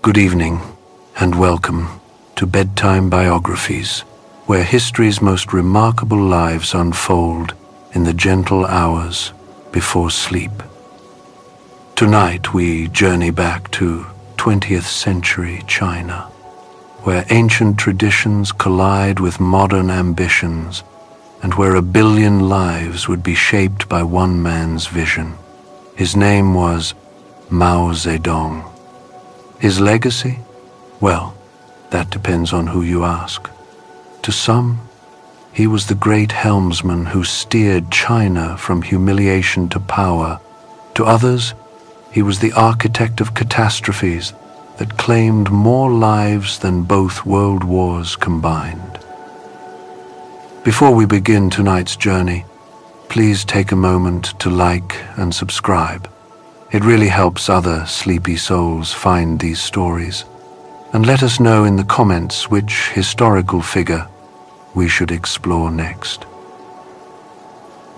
Good evening, and welcome to Bedtime Biographies, where history's most remarkable lives unfold in the gentle hours before sleep. Tonight we journey back to 20th century China, where ancient traditions collide with modern ambitions, and where 1 billion lives would be shaped by one man's vision. His name was Mao Zedong. His legacy? Well, that depends on who you ask. To some, he was the great helmsman who steered China from humiliation to power. To others, he was the architect of catastrophes that claimed more lives than both world wars combined. Before we begin tonight's journey, please take a moment to like and subscribe. It really helps other sleepy souls find these stories. And let us know in the comments which historical figure we should explore next.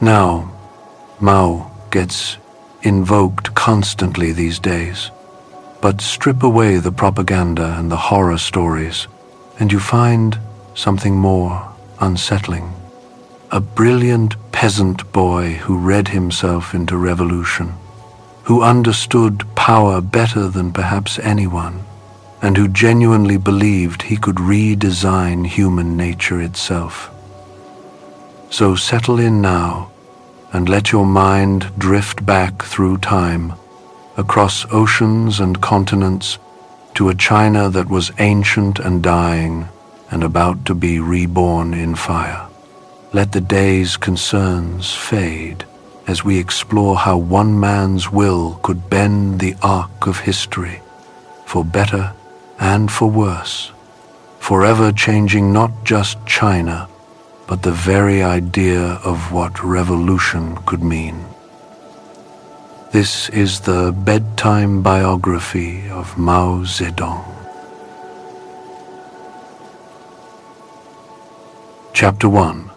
Now, Mao gets invoked constantly these days, but strip away the propaganda and the horror stories, and you find something more unsettling. A brilliant peasant boy who read himself into revolution, who understood power better than perhaps anyone, and who genuinely believed he could redesign human nature itself. So settle in now, and let your mind drift back through time, across oceans and continents, to a China that was ancient and dying, and about to be reborn in fire. Let the day's concerns fade, as we explore how one man's will could bend the arc of history, for better and for worse, forever changing not just China, but the very idea of what revolution could mean. This is the bedtime biography of Mao Zedong. Chapter 1.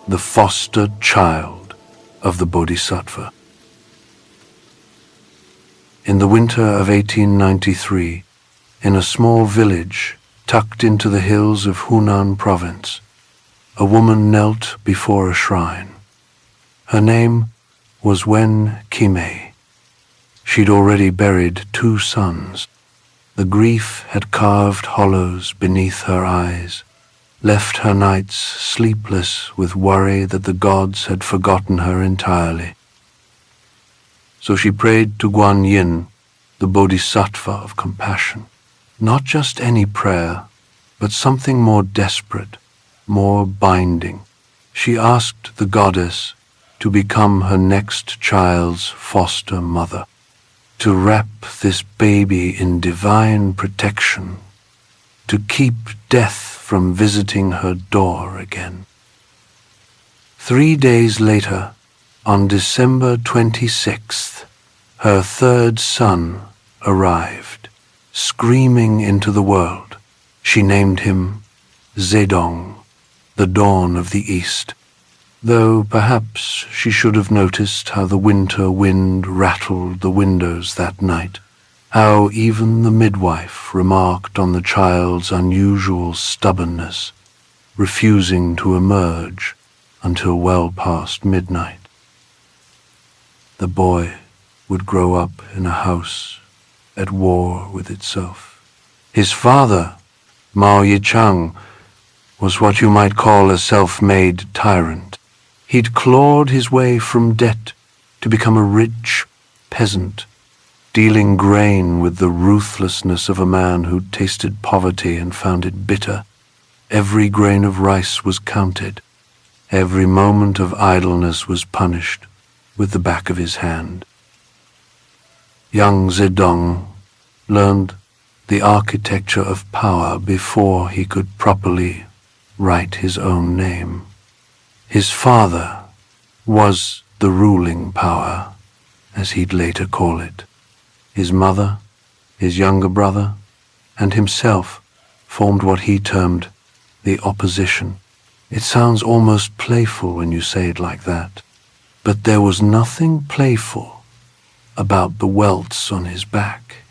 The Foster Child of the Bodhisattva. In the winter of 1893, in a small village tucked into the hills of Hunan province, a woman knelt before a shrine. Her name was Wen Qimei. She'd already buried 2 sons. The grief had carved hollows beneath her eyes, left her nights sleepless with worry that the gods had forgotten her entirely. So she prayed to Guan Yin, the Bodhisattva of compassion. Not just any prayer, but something more desperate, more binding. She asked the goddess to become her next child's foster mother, to wrap this baby in divine protection, to keep death from visiting her door again. 3 days later, on December 26th, her 3rd son arrived, screaming into the world. She named him Zedong, the dawn of the East, though perhaps she should have noticed how the winter wind rattled the windows that night, how even the midwife remarked on the child's unusual stubbornness, refusing to emerge until well past midnight. The boy would grow up in a house at war with itself. His father, Mao Yichang, was what you might call a self-made tyrant. He'd clawed his way from debt to become a rich peasant, dealing grain with the ruthlessness of a man who'd tasted poverty and found it bitter. Every grain of rice was counted. Every moment of idleness was punished with the back of his hand. Young Zedong learned the architecture of power before he could properly write his own name. His father was the ruling power, as he'd later call it. His mother, his younger brother, and himself formed what he termed the opposition. It sounds almost playful when you say it like that, but there was nothing playful about the welts on his back.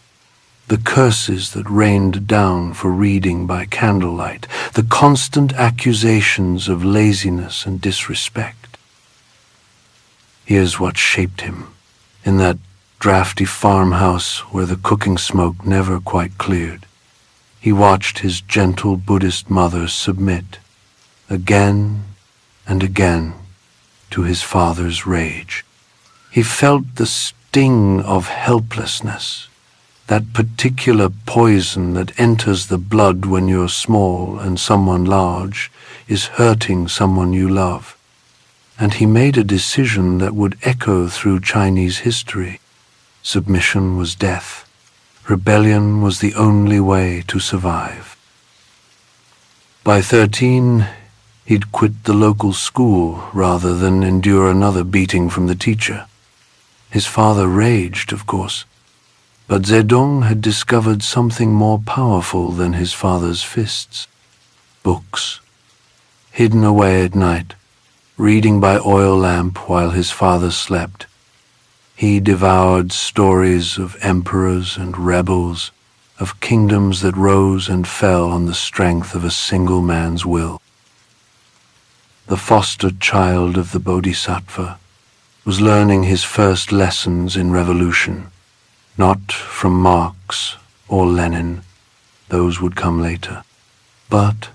the curses that rained down for reading by candlelight, the constant accusations of laziness and disrespect. Here's what shaped him, in that drafty farmhouse where the cooking smoke never quite cleared. He watched his gentle Buddhist mother submit, again and again, to his father's rage. He felt the sting of helplessness, that particular poison that enters the blood when you're small and someone large is hurting someone you love. And he made a decision that would echo through Chinese history. Submission was death. Rebellion was the only way to survive. By 13, he'd quit the local school rather than endure another beating from the teacher. His father raged, of course, but Zedong had discovered something more powerful than his father's fists. Books. Hidden away at night, reading by oil lamp while his father slept, he devoured stories of emperors and rebels, of kingdoms that rose and fell on the strength of a single man's will. The foster child of the Bodhisattva was learning his first lessons in revolution, not from Marx or Lenin, those would come later, but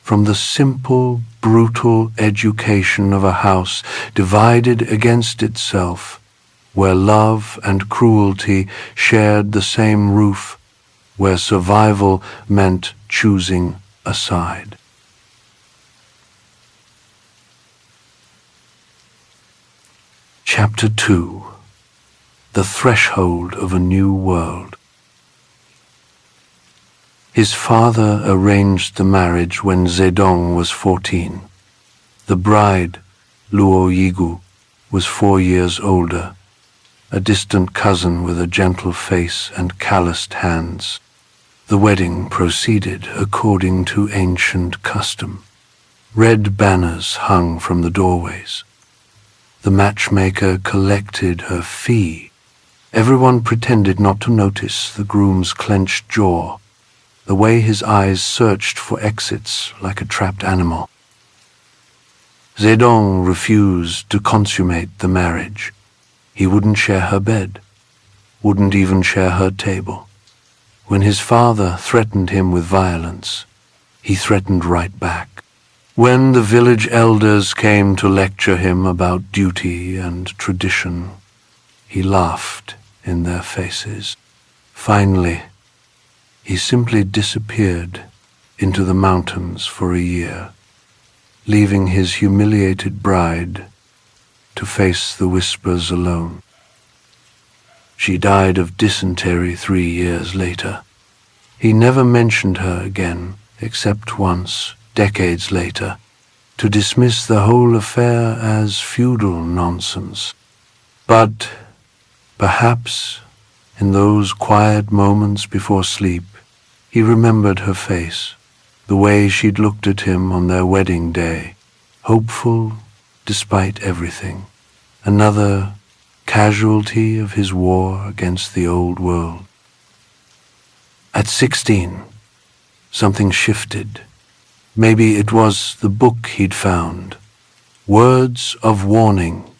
from the simple, brutal education of a house divided against itself, where love and cruelty shared the same roof, where survival meant choosing a side. Chapter 2. The Threshold of a New World. His father arranged the marriage when Zedong was 14. The bride, Luo Yigu, was 4 years older, a distant cousin with a gentle face and calloused hands. The wedding proceeded according to ancient custom. Red banners hung from the doorways. The matchmaker collected her fee. Everyone pretended not to notice the groom's clenched jaw, the way his eyes searched for exits like a trapped animal. Zedong refused to consummate the marriage. He wouldn't share her bed, wouldn't even share her table. When his father threatened him with violence, he threatened right back. When the village elders came to lecture him about duty and tradition, he laughed in their faces. Finally, he simply disappeared into the mountains for a year, leaving his humiliated bride to face the whispers alone. She died of dysentery 3 years later. He never mentioned her again, except once, decades later, to dismiss the whole affair as feudal nonsense. But perhaps in those quiet moments before sleep, he remembered her face, the way she'd looked at him on their wedding day, hopeful despite everything, another casualty of his war against the old world. At 16, something shifted. Maybe it was the book he'd found, Words of Warning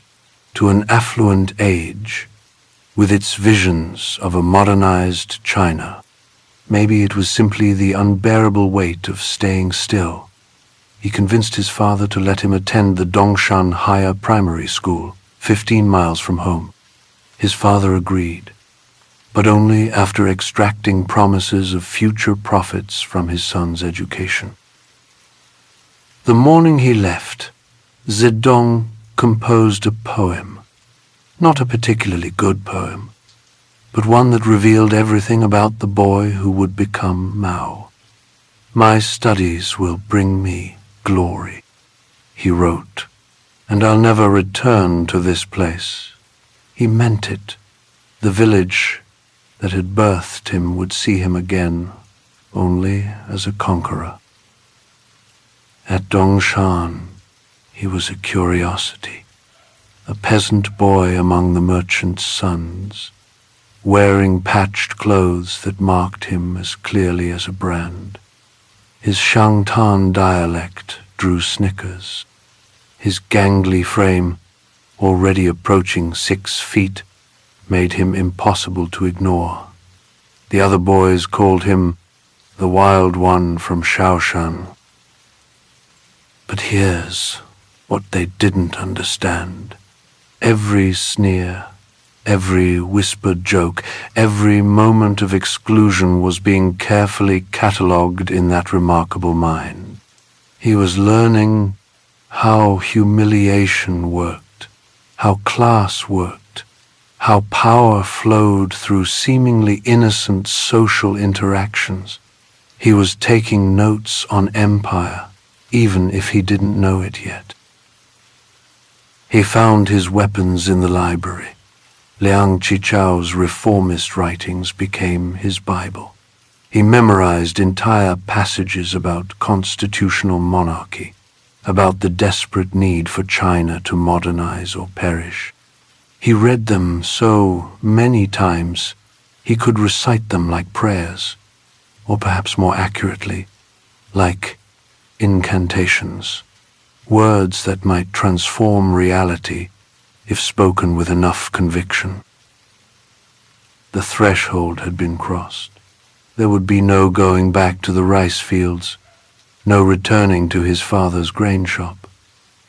to an Affluent Age, with its visions of a modernized China. Maybe it was simply the unbearable weight of staying still. He convinced his father to let him attend the Dongshan Higher Primary School, 15 miles from home. His father agreed, but only after extracting promises of future profits from his son's education. The morning he left, Zedong composed a poem. Not a particularly good poem, but one that revealed everything about the boy who would become Mao. "My studies will bring me glory," he wrote, "and I'll never return to this place." He meant it. The village that had birthed him would see him again, only as a conqueror. At Dongshan, he was a curiosity, a peasant boy among the merchants' sons, wearing patched clothes that marked him as clearly as a brand. His Shangtan dialect drew snickers. His gangly frame, already approaching 6 feet, made him impossible to ignore. The other boys called him the Wild One from Shaoshan. But here's what they didn't understand. Every sneer, every whispered joke, every moment of exclusion was being carefully catalogued in that remarkable mind. He was learning how humiliation worked, how class worked, how power flowed through seemingly innocent social interactions. He was taking notes on empire, even if he didn't know it yet. He found his weapons in the library. Liang Qichao's reformist writings became his Bible. He memorized entire passages about constitutional monarchy, about the desperate need for China to modernize or perish. He read them so many times he could recite them like prayers, or perhaps more accurately, like incantations, words that might transform reality if spoken with enough conviction. The threshold had been crossed. There would be no going back to the rice fields, no returning to his father's grain shop.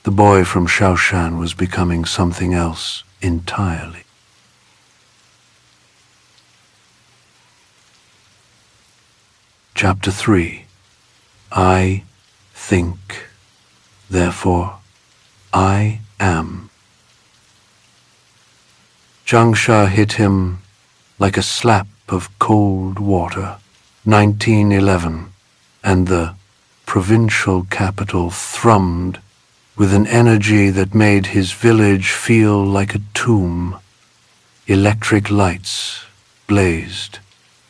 The boy from Shaoshan was becoming something else entirely. Chapter 3. I think, therefore I am. Changsha hit him like a slap of cold water. 1911, and the provincial capital thrummed with an energy that made his village feel like a tomb. Electric lights blazed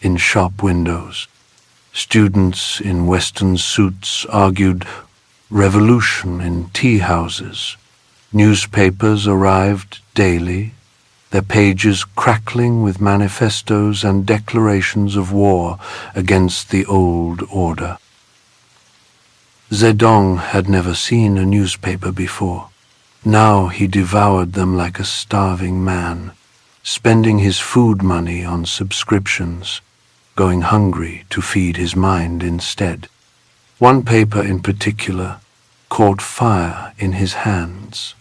in shop windows. Students in Western suits argued revolution in tea houses. Newspapers arrived daily, their pages crackling with manifestos and declarations of war against the old order. Zedong had never seen a newspaper before. Now he devoured them like a starving man, spending his food money on subscriptions, going hungry to feed his mind instead. One paper in particular caught fire in his hands,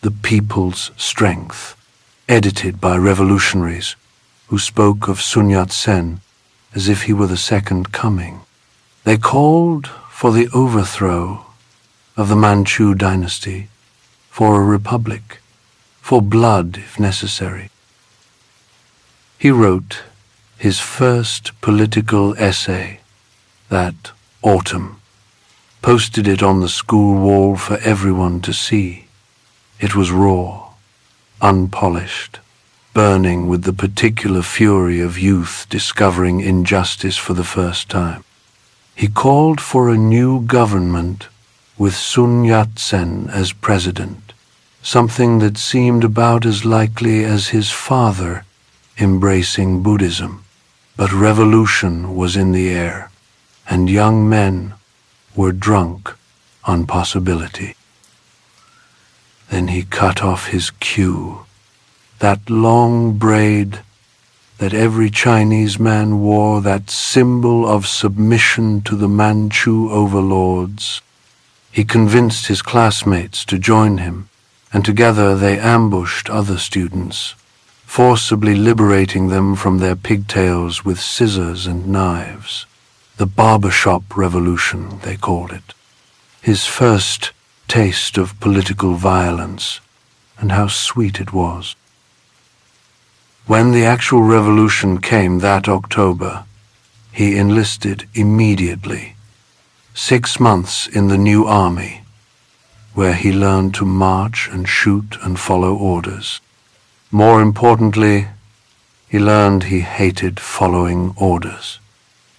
The People's Strength, edited by revolutionaries who spoke of Sun Yat-sen as if he were the second coming. They called for the overthrow of the Manchu dynasty, for a republic, for blood if necessary. He wrote his first political essay that autumn, posted it on the school wall for everyone to see. It was raw, unpolished, burning with the particular fury of youth discovering injustice for the first time. He called for a new government with Sun Yat-sen as president, something that seemed about as likely as his father embracing Buddhism. But revolution was in the air, and young men were drunk on possibility. Then he cut off his queue, that long braid that every Chinese man wore, that symbol of submission to the Manchu overlords. He convinced his classmates to join him, and together they ambushed other students, forcibly liberating them from their pigtails with scissors and knives. The barbershop revolution, they called it. His first taste of political violence, and how sweet it was. When the actual revolution came that October, he enlisted immediately. 6 months in the new army, where he learned to march and shoot and follow orders. More importantly, he learned he hated following orders.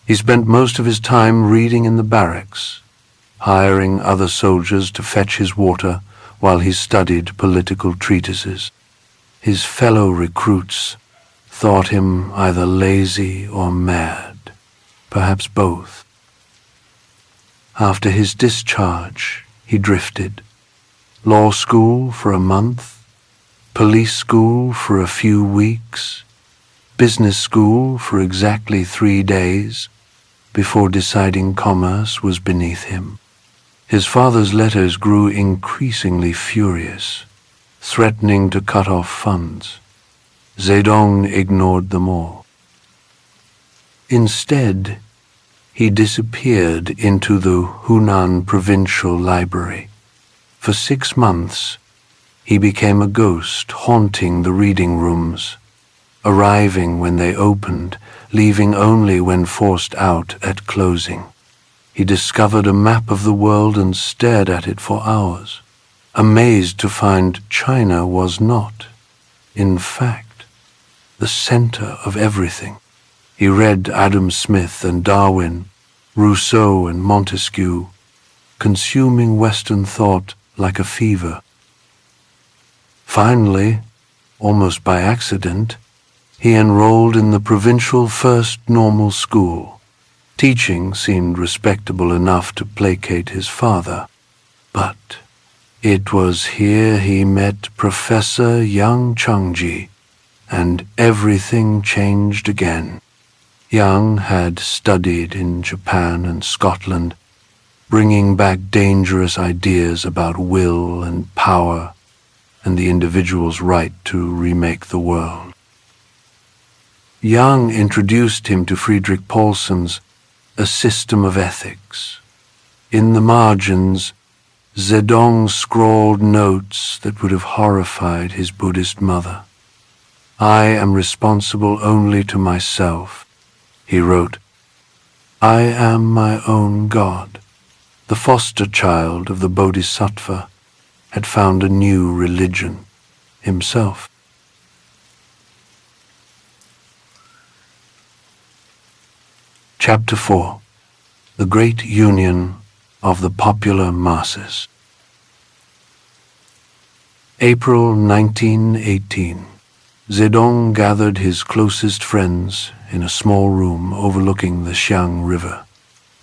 He spent most of his time reading in the barracks, hiring other soldiers to fetch his water while he studied political treatises. His fellow recruits thought him either lazy or mad, perhaps both. After his discharge, he drifted. Law school for a month, police school for a few weeks, business school for exactly 3 days, before deciding commerce was beneath him. His father's letters grew increasingly furious, threatening to cut off funds. Zedong ignored them all. Instead, he disappeared into the Hunan Provincial Library. For 6 months, he became a ghost haunting the reading rooms, arriving when they opened, leaving only when forced out at closing. He discovered a map of the world and stared at it for hours, amazed to find China was not, in fact, the center of everything. He read Adam Smith and Darwin, Rousseau and Montesquieu, consuming Western thought like a fever. Finally, almost by accident, he enrolled in the provincial first normal school. Teaching seemed respectable enough to placate his father, but it was here he met Professor Yang Changji, and everything changed again. Yang had studied in Japan and Scotland, bringing back dangerous ideas about will and power and the individual's right to remake the world. Yang introduced him to Friedrich Paulson's A System of Ethics. In the margins, Zedong scrawled notes that would have horrified his Buddhist mother. "I am responsible only to myself," he wrote. "I am my own God." The foster child of the Bodhisattva had found a new religion himself. Chapter 4. The Great Union of the Popular Masses. April 1918. Zedong gathered his closest friends in a small room overlooking the Xiang River.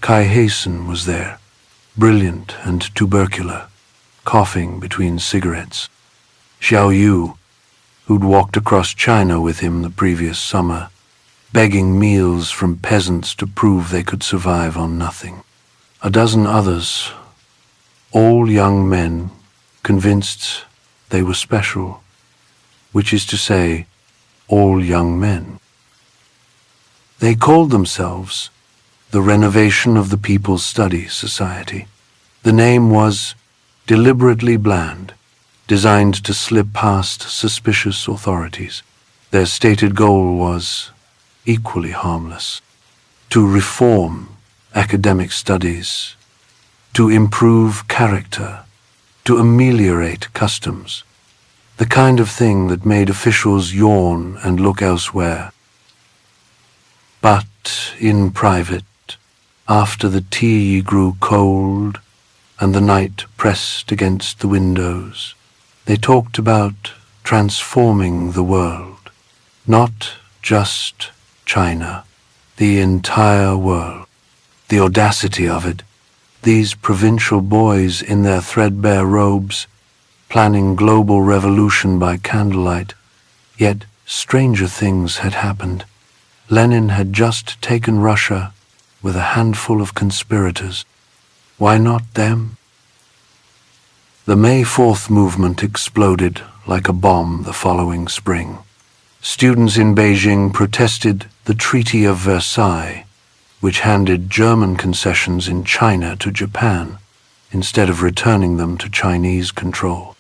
Kai Hasten was there, brilliant and tubercular, coughing between cigarettes. Xiao Yu, who'd walked across China with him the previous summer, begging meals from peasants to prove they could survive on nothing. A dozen others, all young men, convinced they were special, which is to say, all young men. They called themselves the Renovation of the People's Study Society. The name was deliberately bland, designed to slip past suspicious authorities. Their stated goal was equally harmless: to reform academic studies, to improve character, to ameliorate customs, the kind of thing that made officials yawn and look elsewhere. But in private, after the tea grew cold and the night pressed against the windows, they talked about transforming the world, not just China, the entire world. The audacity of it, these provincial boys in their threadbare robes, planning global revolution by candlelight. Yet stranger things had happened. Lenin had just taken Russia with a handful of conspirators. Why not them? The May 4th movement exploded like a bomb the following spring. Students in Beijing protested the Treaty of Versailles, which handed German concessions in China to Japan instead of returning them to Chinese control.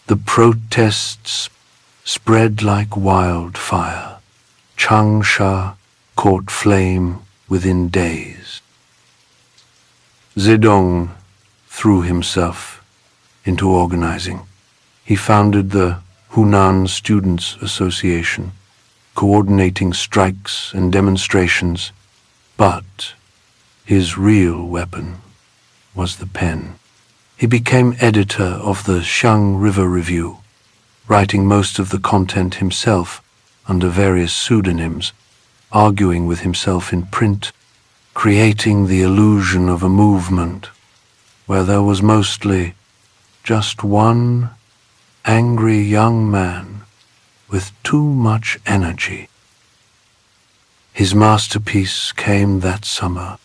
The protests spread like wildfire. Changsha caught flame within days. Zedong threw himself into organizing. He founded the Hunan Students Association, coordinating strikes and demonstrations, but his real weapon was the pen. He became editor of the Xiang River Review, writing most of the content himself under various pseudonyms, arguing with himself in print, creating the illusion of a movement where there was mostly just one angry young man with too much energy. His masterpiece came that summer,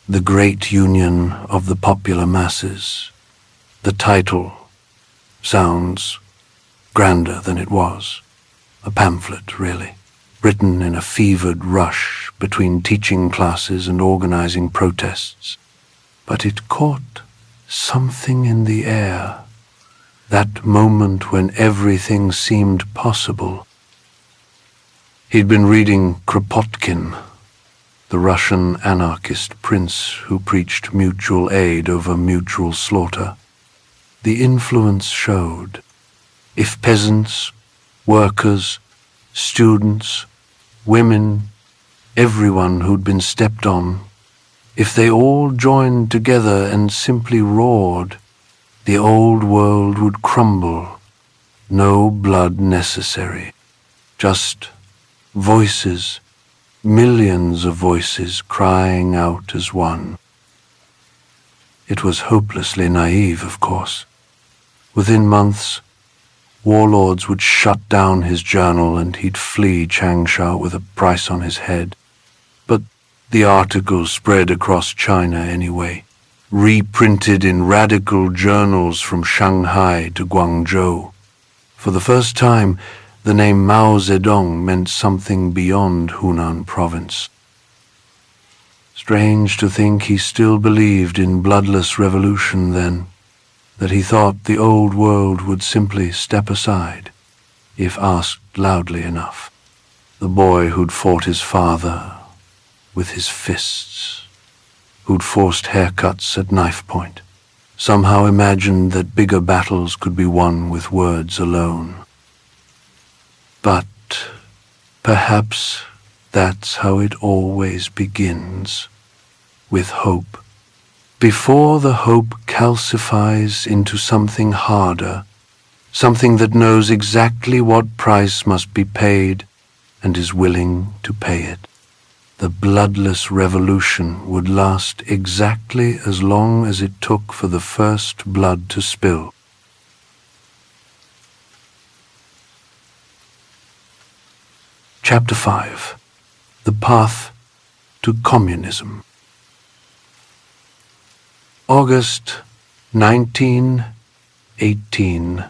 The Great Union of the Popular Masses. The title sounds grander than it was. A pamphlet, really, written in a fevered rush between teaching classes and organizing protests. But it caught something in the air, that moment when everything seemed possible. He'd been reading Kropotkin, the Russian anarchist prince who preached mutual aid over mutual slaughter. The influence showed. If peasants, workers, students, women, everyone who'd been stepped on, if they all joined together and simply roared, the old world would crumble. No blood necessary. Just voices, millions of voices crying out as one. It was hopelessly naive, of course. Within months, warlords would shut down his journal and he'd flee Changsha with a price on his head. But the articles spread across China anyway, reprinted in radical journals from Shanghai to Guangzhou. For the first time, the name Mao Zedong meant something beyond Hunan province. Strange to think he still believed in bloodless revolution then, that he thought the old world would simply step aside, if asked loudly enough. The boy who'd fought his father with his fists, who'd forced haircuts at knife point, somehow imagined that bigger battles could be won with words alone. But perhaps that's how it always begins, with hope. Before the hope calcifies into something harder, something that knows exactly what price must be paid and is willing to pay it. The bloodless revolution would last exactly as long as it took for the first blood to spill. Chapter 5. The Path to Communism. August 1918,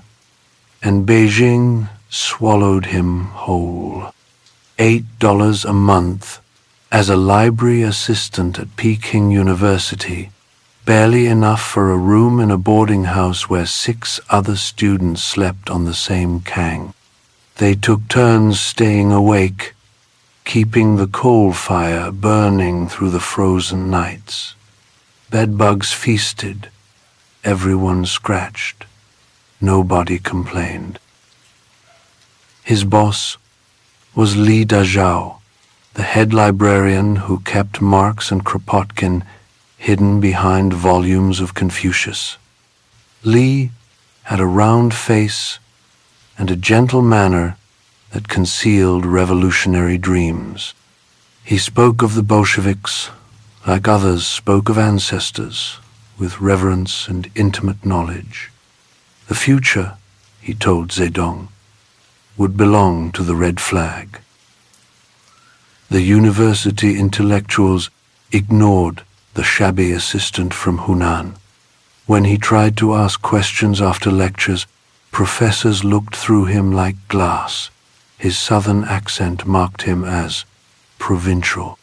and Beijing swallowed him whole. $8 a month as a library assistant at Peking University, barely enough for a room in a boarding house where 6 other students slept on the same kang. They took turns staying awake, keeping the coal fire burning through the frozen nights. Bedbugs feasted, everyone scratched, nobody complained. His boss was Li Dazhao, the head librarian who kept Marx and Kropotkin hidden behind volumes of Confucius. Li had a round face and a gentle manner that concealed revolutionary dreams. He spoke of the Bolsheviks like others spoke of ancestors, with reverence and intimate knowledge. The future, he told Zedong, would belong to the red flag. The university intellectuals ignored the shabby assistant from Hunan. When he tried to ask questions after lectures, professors looked through him like glass. His southern accent marked him as provincial.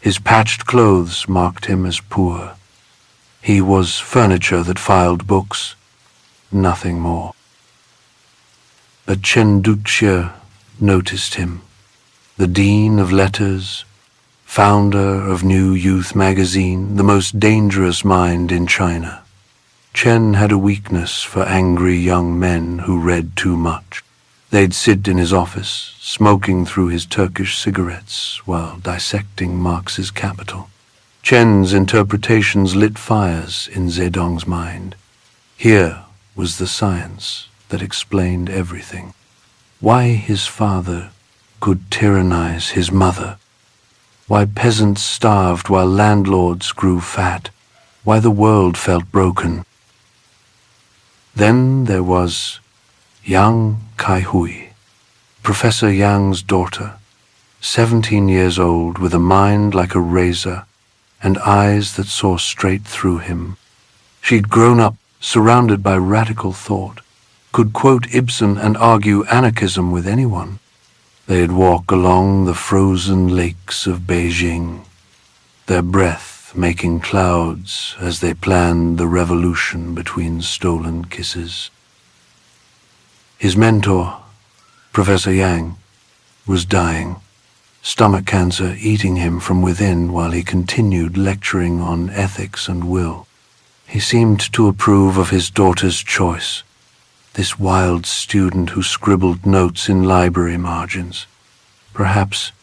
His patched clothes marked him as poor. He was furniture that filed books, nothing more. But Chen Duxie noticed him, the dean of letters, founder of New Youth magazine, the most dangerous mind in China. Chen had a weakness for angry young men who read too much. They'd sit in his office, smoking through his Turkish cigarettes while dissecting Marx's Capital. Chen's interpretations lit fires in Zedong's mind. Here was the science that explained everything. Why his father could tyrannize his mother, why peasants starved while landlords grew fat, why the world felt broken. Then there was Yang Kaihui, Professor Yang's daughter, 17 years old with a mind like a razor and eyes that saw straight through him. She'd grown up surrounded by radical thought, could quote Ibsen and argue anarchism with anyone. They'd walk along the frozen lakes of Beijing, their breath making clouds as they planned the revolution between stolen kisses. His mentor, Professor Yang, was dying, stomach cancer eating him from within while he continued lecturing on ethics and will. He seemed to approve of his daughter's choice, this wild student who scribbled notes in library margins. Perhaps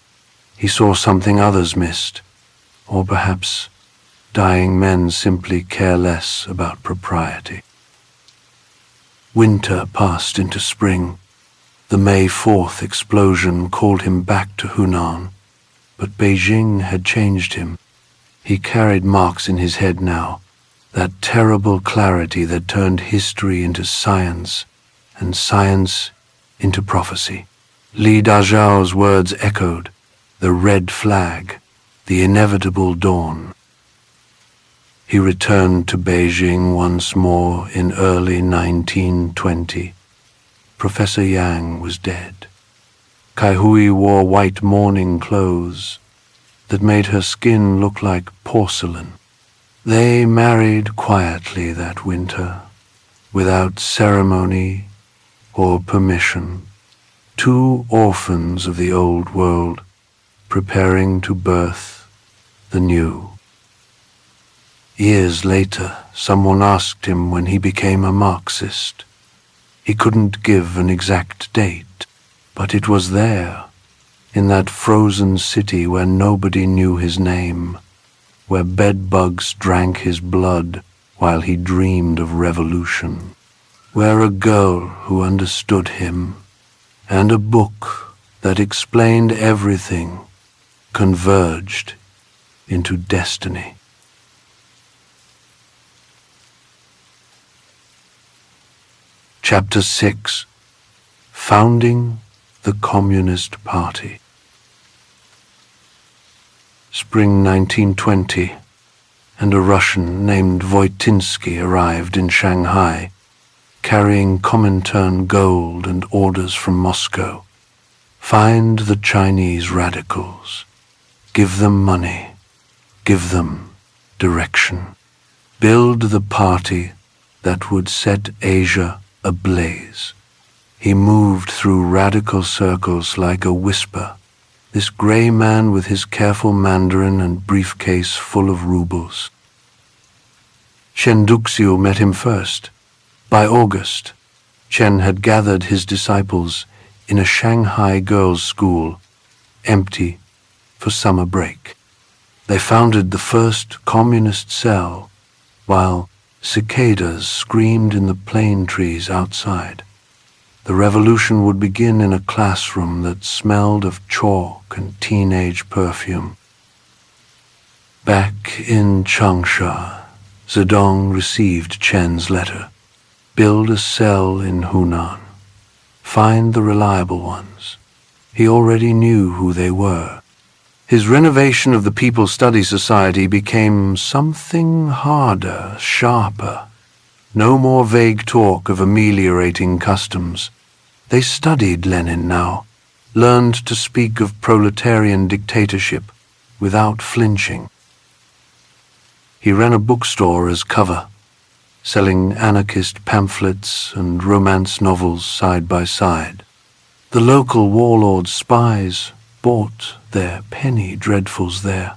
he saw something others missed, or perhaps dying men simply care less about propriety. Winter passed into spring. The May 4th explosion called him back to Hunan, but Beijing had changed him. He carried marks in his head now, that terrible clarity that turned history into science and science into prophecy. Li Dazhao's words echoed, the red flag, the inevitable dawn. He returned to Beijing once more in early 1920. Professor Yang was dead. Kaihui wore white mourning clothes that made her skin look like porcelain. They married quietly that winter, without ceremony or permission, two orphans of the old world preparing to birth the new. Years later, someone asked him when he became a Marxist. He couldn't give an exact date, but it was there, in that frozen city where nobody knew his name, where bedbugs drank his blood while he dreamed of revolution, where a girl who understood him and a book that explained everything converged into destiny. Chapter 6: Founding the Communist Party. Spring 1920, and a Russian named Voitinsky arrived in Shanghai, carrying Comintern gold and orders from Moscow. Find the Chinese radicals. Give them money. Give them direction. Build the party that would set Asia ablaze. He moved through radical circles like a whisper, this gray man with his careful Mandarin and briefcase full of rubles. Chen Duxiu met him first. By August, Chen had gathered his disciples in a Shanghai girls' school, empty for summer break. They founded the first communist cell, while cicadas screamed in the plane trees outside. The revolution would begin in a classroom that smelled of chalk and teenage perfume. Back in Changsha, Zedong received Chen's letter. Build a cell in Hunan. Find the reliable ones. He already knew who they were. His renovation of the People's Study Society became something harder, sharper. No more vague talk of ameliorating customs. They studied Lenin now, learned to speak of proletarian dictatorship without flinching. He ran a bookstore as cover, selling anarchist pamphlets and romance novels side by side. The local warlord spies bought their penny dreadfuls there,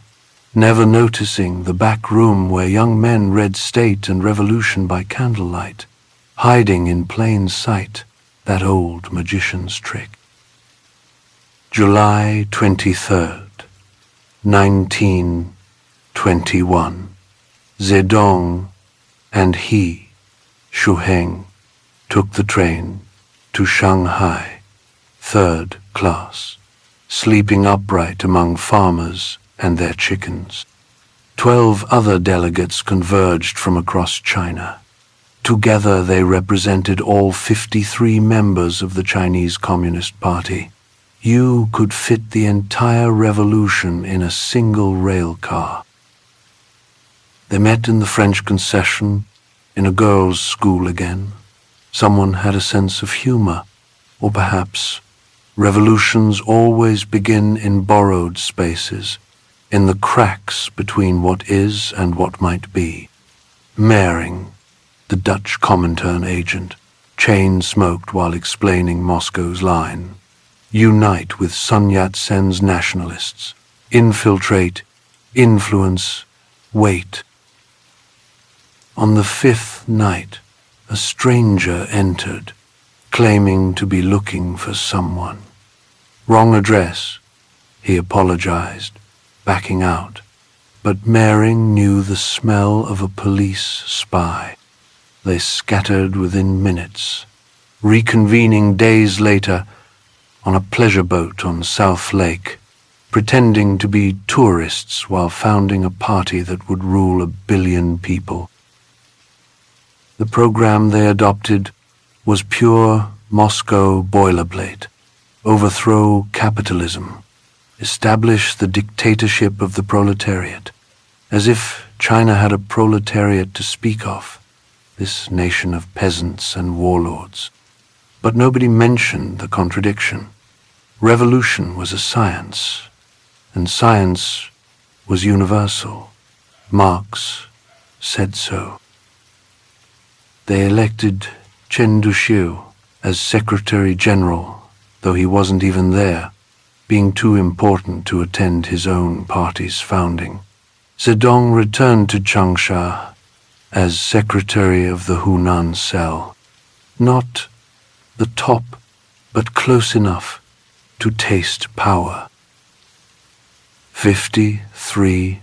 never noticing the back room where young men read State and Revolution by candlelight, hiding in plain sight, that old magician's trick. July 23rd, 1921. Zedong and he, Shu Heng, took the train to Shanghai, third class. sleeping upright among farmers and their chickens. 12 other delegates converged from across China. Together they represented all 53 members of the Chinese Communist Party. You could fit the entire revolution in a single rail car. They met in the French concession, in a girls' school again. Someone had a sense of humor, or perhaps revolutions always begin in borrowed spaces, in the cracks between what is and what might be. Mering, the Dutch Comintern agent, chain-smoked while explaining Moscow's line. Unite with Sun Yat-sen's nationalists. Infiltrate, influence, wait. On the 5th night, a stranger entered, claiming to be looking for someone. Wrong address, he apologized, backing out. But Mering knew the smell of a police spy. They scattered within minutes, reconvening days later on a pleasure boat on South Lake, pretending to be tourists while founding a party that would rule 1 billion people. The program they adopted was pure Moscow boilerplate: overthrow capitalism, establish the dictatorship of the proletariat, as if China had a proletariat to speak of, this nation of peasants and warlords. But nobody mentioned the contradiction. Revolution was a science, and science was universal. Marx said so. They elected Chen Duxiu as Secretary General, though he wasn't even there, being too important to attend his own party's founding. Zedong returned to Changsha as Secretary of the Hunan Cell, not the top, but close enough to taste power. 53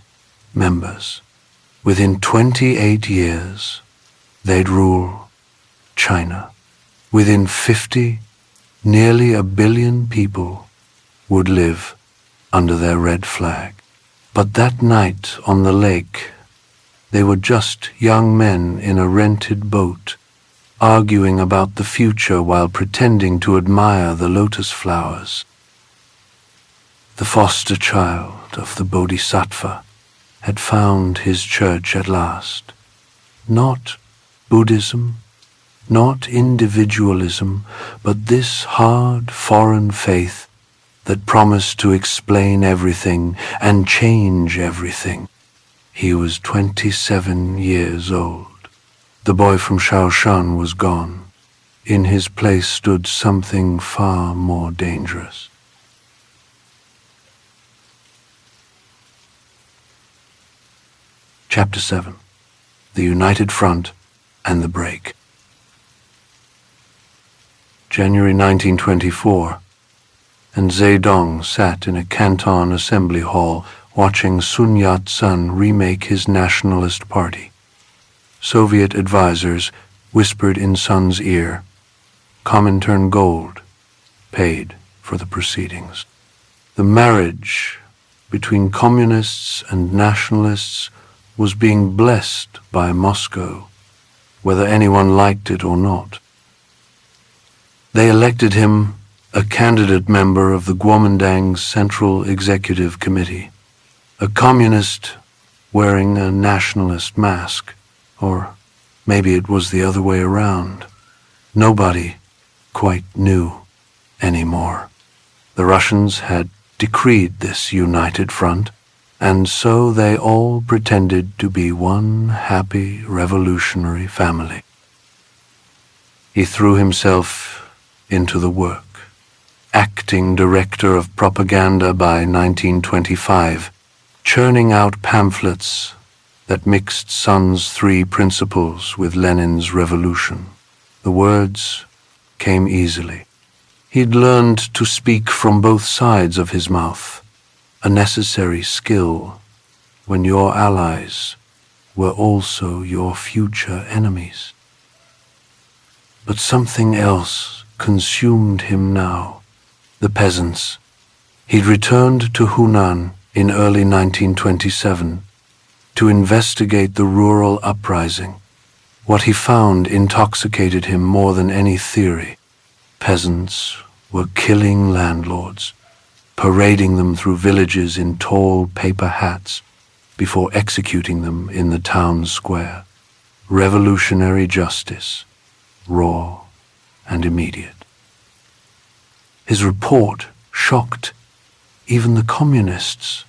members. Within 28 years, they'd rule China. Within 50, nearly 1 billion people would live under their red flag. But that night on the lake, they were just young men in a rented boat, arguing about the future while pretending to admire the lotus flowers. The foster child of the Bodhisattva had found his church at last. Not Buddhism, not individualism, but this hard foreign faith that promised to explain everything and change everything. He was 27 years old. The boy from Shaoshan was gone. In his place stood something far more dangerous. Chapter 7. The United Front and the Break. January 1924, and Zedong sat in a Canton assembly hall watching Sun Yat-sen remake his nationalist party. Soviet advisors whispered in Sun's ear, Comintern gold paid for the proceedings. The marriage between communists and nationalists was being blessed by Moscow, whether anyone liked it or not. They elected him a candidate member of the Kuomintang's Central Executive Committee, a communist wearing a nationalist mask, or maybe it was the other way around. Nobody quite knew anymore. The Russians had decreed this united front, and so they all pretended to be one happy revolutionary family. He threw himself into the work. Acting director of propaganda by 1925, churning out pamphlets that mixed Sun's 3 principles with Lenin's revolution. The words came easily. He'd learned to speak from both sides of his mouth, a necessary skill when your allies were also your future enemies. But something else consumed him now. The peasants, He'd returned to Hunan in early 1927 to investigate the rural uprising. What he found intoxicated him more than any theory. Peasants were killing landlords, parading them through villages in tall paper hats before executing them in the town square. Revolutionary justice, raw and immediate. His report shocked even the communists.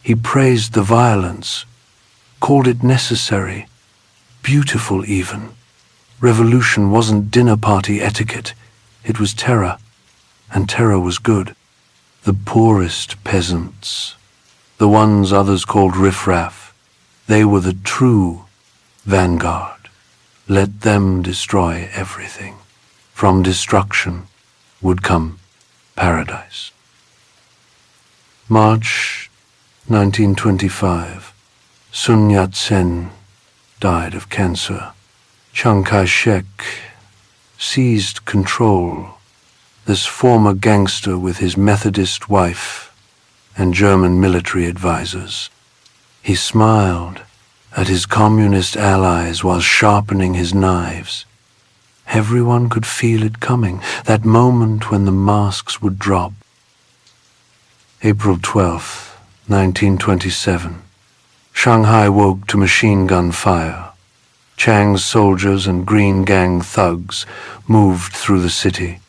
He praised the violence, called it necessary, beautiful even. Revolution wasn't dinner party etiquette, it was terror, and terror was good. The poorest peasants, the ones others called riffraff, they were the true vanguard. Let them destroy everything. From destruction would come paradise. March 1925. Sun Yat-sen died of cancer. Chiang Kai-shek seized control. This former gangster with his Methodist wife and German military advisors. He smiled at his communist allies while sharpening his knives. Everyone could feel it coming, that moment when the masks would drop. April 12, 1927. Shanghai woke to machine gun fire. Chiang's soldiers and Green Gang thugs moved through the city,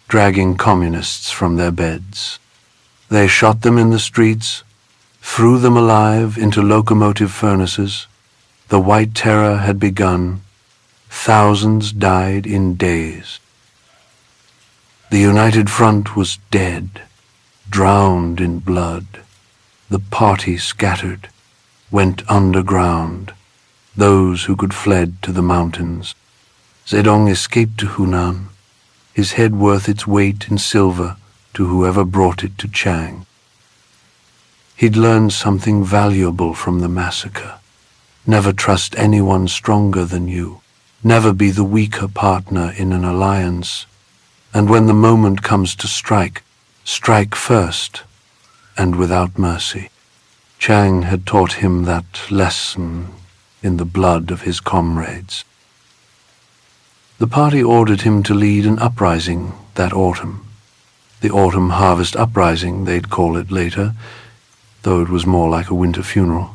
dragging communists from their beds. They shot them in the streets, threw them alive into locomotive furnaces. The White Terror had begun. Thousands died in days. The United Front was dead, drowned in blood. The party scattered, went underground, those who could fled to the mountains. Zedong escaped to Hunan, his head worth its weight in silver to whoever brought it to Chiang. He'd learned something valuable from the massacre. Never trust anyone stronger than you. Never be the weaker partner in an alliance. And when the moment comes to strike, strike first and without mercy. Chiang had taught him that lesson in the blood of his comrades. The party ordered him to lead an uprising that autumn. The autumn harvest uprising, they'd call it later, though it was more like a winter funeral.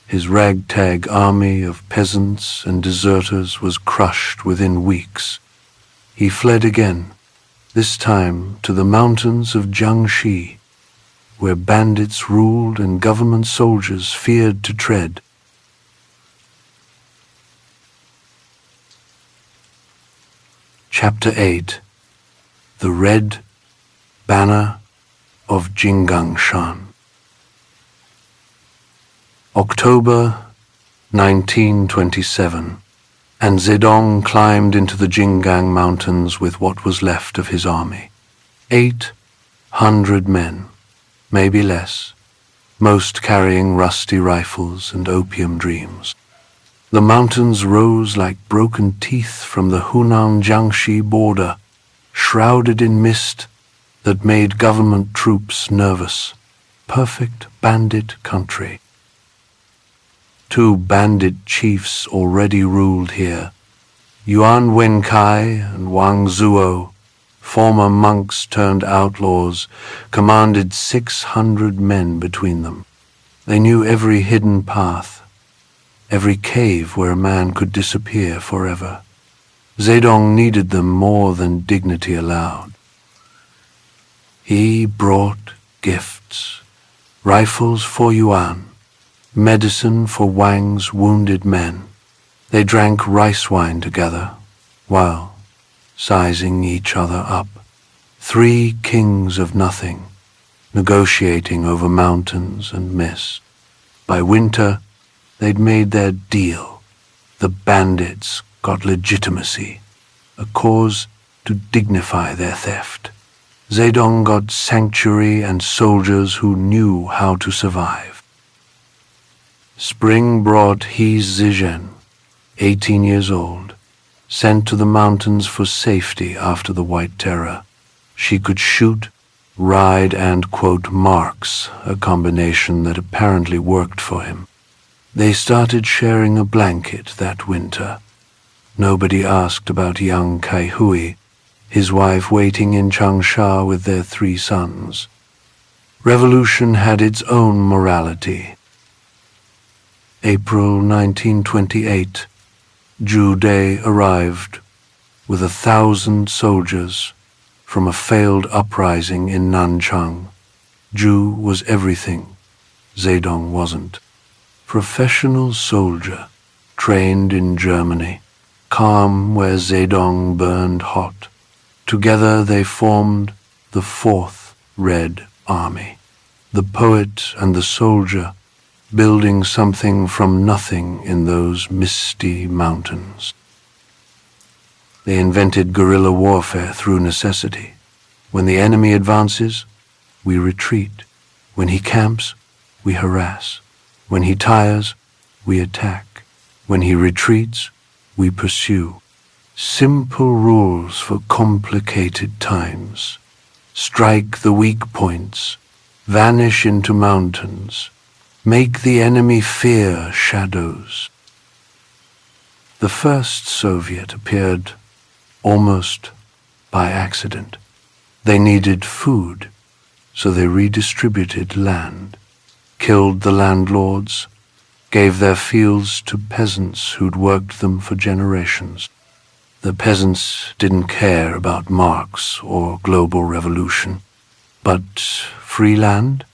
His ragtag army of peasants and deserters was crushed within weeks. He fled again, this time to the mountains of Jiangxi, where bandits ruled and government soldiers feared to tread. Chapter 8. The Red Banner of Jinggangshan. October 1927, and Zedong climbed into the Jinggang Mountains with what was left of his army. 800 men, maybe less, most carrying rusty rifles and opium dreams. The mountains rose like broken teeth from the Hunan-Jiangxi border, shrouded in mist that made government troops nervous. Perfect bandit country. 2 bandit chiefs already ruled here. Yuan Wenkai and Wang Zuo, former monks turned outlaws, commanded 600 men between them. They knew every hidden path, every cave where a man could disappear forever. Zedong needed them more than dignity allowed. He brought gifts, rifles for Yuan, medicine for Wang's wounded men. They drank rice wine together, while sizing each other up. 3 kings of nothing, negotiating over mountains and mist. By winter, they'd made their deal. The bandits got legitimacy, a cause to dignify their theft. Zedong got sanctuary and soldiers who knew how to survive. Spring brought He Zizhen, 18 years old, sent to the mountains for safety after the White Terror. She could shoot ride and, quote, marks, a combination that apparently worked for him. They started sharing a blanket that winter. Nobody asked about young Kai Hui, his wife waiting in Changsha with their 3 sons. Revolution had its own morality. April 1928, Ju Day arrived with 1,000 soldiers from a failed uprising in Nanchang. Ju was everything Zedong wasn't. Professional soldier, trained in Germany, calm where Zedong burned hot. Together they formed the 4th Red Army, the poet and the soldier, building something from nothing in those misty mountains. They invented guerrilla warfare through necessity. When the enemy advances, we retreat. When he camps, we harass. When he tires, we attack. When he retreats, we pursue. Simple rules for complicated times. Strike the weak points, vanish into mountains, make the enemy fear shadows. The first Soviet appeared almost by accident. They needed food, so they redistributed land, killed the landlords, gave their fields to peasants who'd worked them for generations. The peasants didn't care about Marx or global revolution, but free land,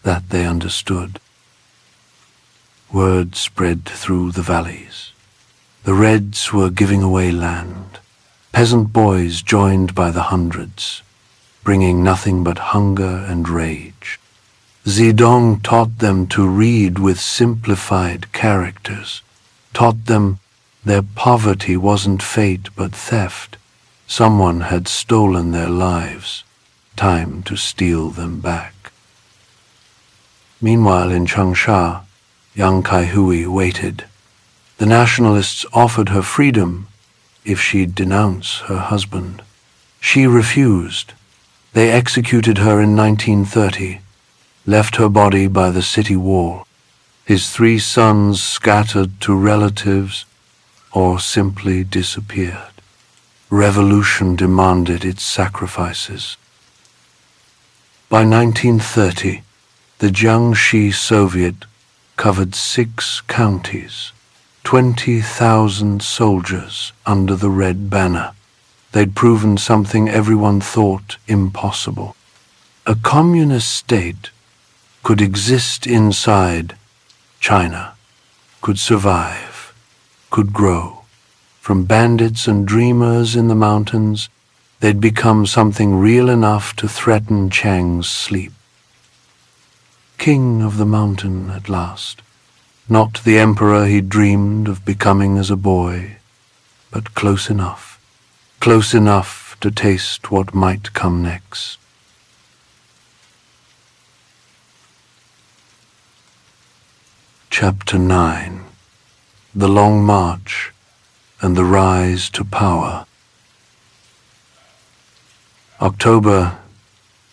that they understood. Word spread through the valleys. The Reds were giving away land. Peasant boys joined by the hundreds, bringing nothing but hunger and rage. Zedong taught them to read with simplified characters, taught them their poverty wasn't fate but theft. Someone had stolen their lives. Time to steal them back. Meanwhile in Changsha, young Kai Hui waited. The nationalists offered her freedom if she'd denounce her husband. She refused. They executed her in 1930, left her body by the city wall. His 3 sons scattered to relatives or simply disappeared. Revolution demanded its sacrifices. By 1930, the Jiangxi Soviet covered 6 counties, 20,000 soldiers under the red banner. They'd proven something everyone thought impossible. A communist state could exist inside China, could survive, could grow. From bandits and dreamers in the mountains, they'd become something real enough to threaten Chiang's sleep. King of the mountain at last. Not the emperor he dreamed of becoming as a boy, but close enough to taste what might come next. Chapter 9. The Long March and the Rise to Power. October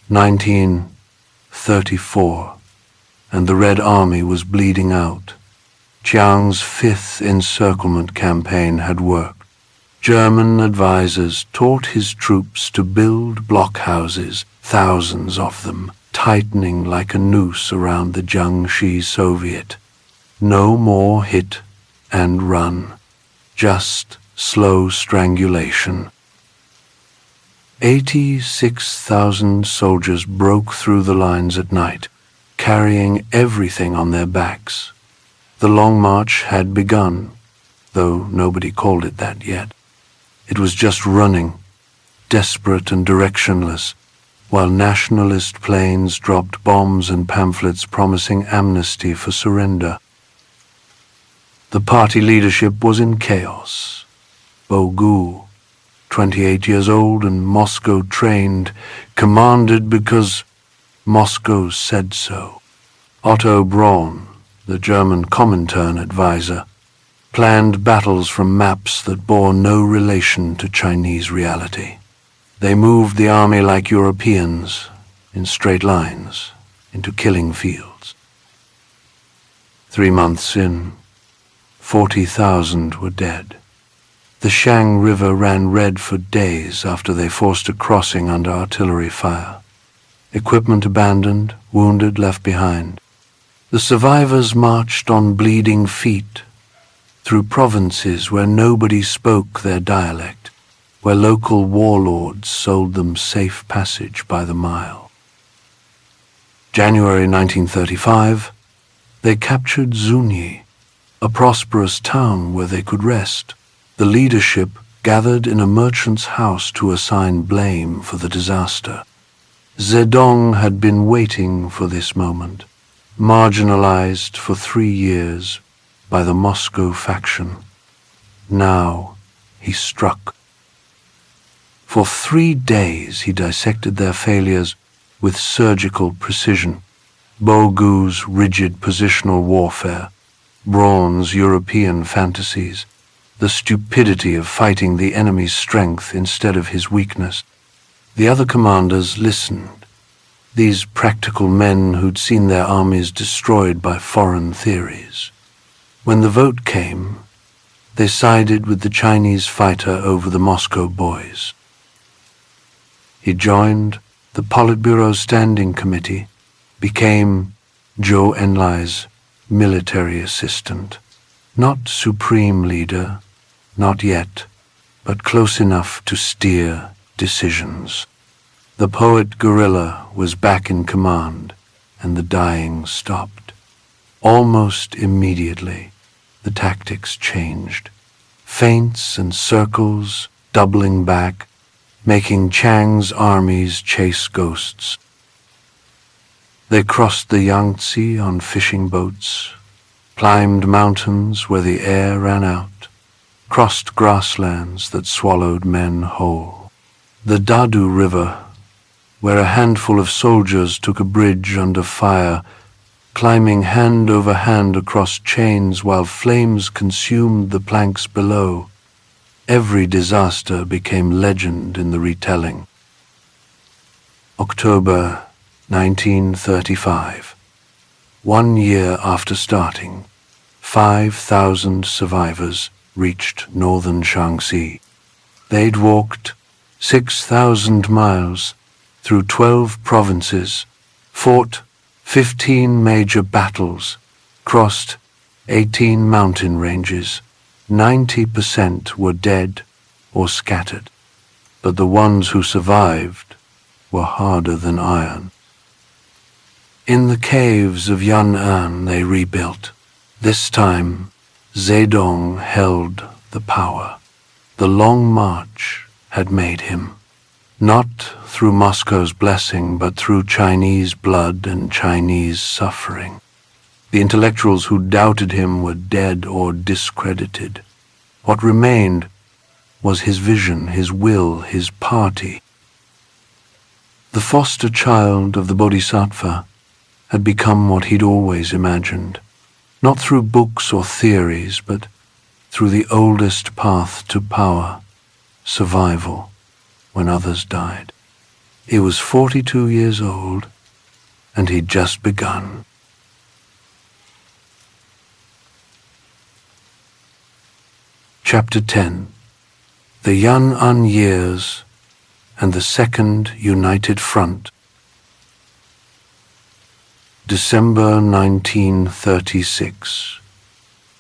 1934, and the Red Army was bleeding out. Chiang's 5th encirclement campaign had worked. German advisors taught his troops to build blockhouses, thousands of them, tightening like a noose around the Jiangxi Soviet. No more hit and run, just slow strangulation. 86,000 soldiers broke through the lines at night, carrying everything on their backs. The Long March had begun, though nobody called it that yet. It was just running, desperate and directionless, while nationalist planes dropped bombs and pamphlets promising amnesty for surrender. The party leadership was in chaos. Bogu, 28 years old and Moscow-trained, commanded because Moscow said so. Otto Braun, the German Comintern advisor, planned battles from maps that bore no relation to Chinese reality. They moved the army like Europeans, in straight lines into killing fields. 3 months in, 40,000 were dead. The Shang River ran red for days after they forced a crossing under artillery fire. Equipment abandoned, wounded left behind. The survivors marched on bleeding feet through provinces where nobody spoke their dialect, where local warlords sold them safe passage by the mile. January 1935, they captured Zunyi, a prosperous town where they could rest. The leadership gathered in a merchant's house to assign blame for the disaster. Zedong had been waiting for this moment, marginalized for 3 years by the Moscow faction. Now he struck. For 3 days he dissected their failures with surgical precision. Bogu's rigid positional warfare, Braun's European fantasies, the stupidity of fighting the enemy's strength instead of his weakness. The other commanders listened, these practical men who'd seen their armies destroyed by foreign theories. When the vote came, they sided with the Chinese fighter over the Moscow boys. He joined the Politburo Standing Committee, became Zhou Enlai's military assistant. Not supreme leader, not yet, but close enough to steer decisions. The poet guerrilla was back in command, and the dying stopped. Almost immediately, the tactics changed. Feints and circles, doubling back, making Chang's armies chase ghosts. They crossed the Yangtze on fishing boats, climbed mountains where the air ran out, crossed grasslands that swallowed men whole. The Dadu River, where a handful of soldiers took a bridge under fire, climbing hand over hand across chains while flames consumed the planks below. Every disaster became legend in the retelling. October 1935. 1 year after starting, 5,000 survivors reached northern Shaanxi. They'd walked 6,000 miles through 12 provinces, fought 15 major battles, crossed 18 mountain ranges. 90% were dead or scattered, but the ones who survived were harder than iron. In the caves of Yan'an they rebuilt. This time, Zedong held the power. The long march had made him, not through Moscow's blessing, but through Chinese blood and Chinese suffering. The intellectuals who doubted him were dead or discredited. What remained was his vision, his will, his party. The foster child of the Bodhisattva had become what he'd always imagined, not through books or theories, but through the oldest path to power, survival, when others died. He was 42 years old, and he'd just begun. Chapter 10. The Yan'an Years and the Second United Front. December 1936,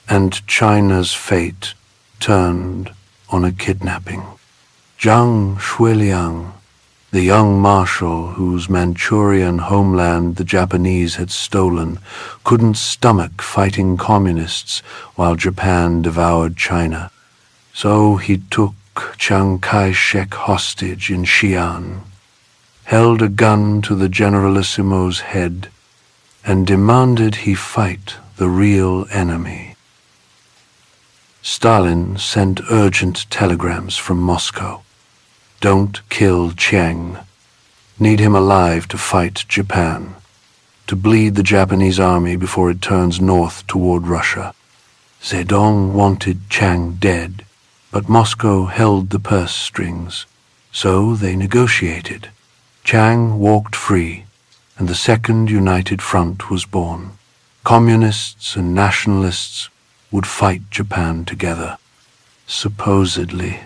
and China's fate turned on a kidnapping. Zhang Shuiliang, the young marshal whose Manchurian homeland the Japanese had stolen, couldn't stomach fighting communists while Japan devoured China. So he took Chiang Kai-shek hostage in Xi'an, held a gun to the generalissimo's head, and demanded he fight the real enemy. Stalin sent urgent telegrams from Moscow. Don't kill Chiang. Need him alive to fight Japan, to bleed the Japanese army before it turns north toward Russia. Zedong wanted Chiang dead, but Moscow held the purse strings, so they negotiated. Chiang walked free, and the Second United Front was born. Communists and nationalists would fight Japan together, supposedly.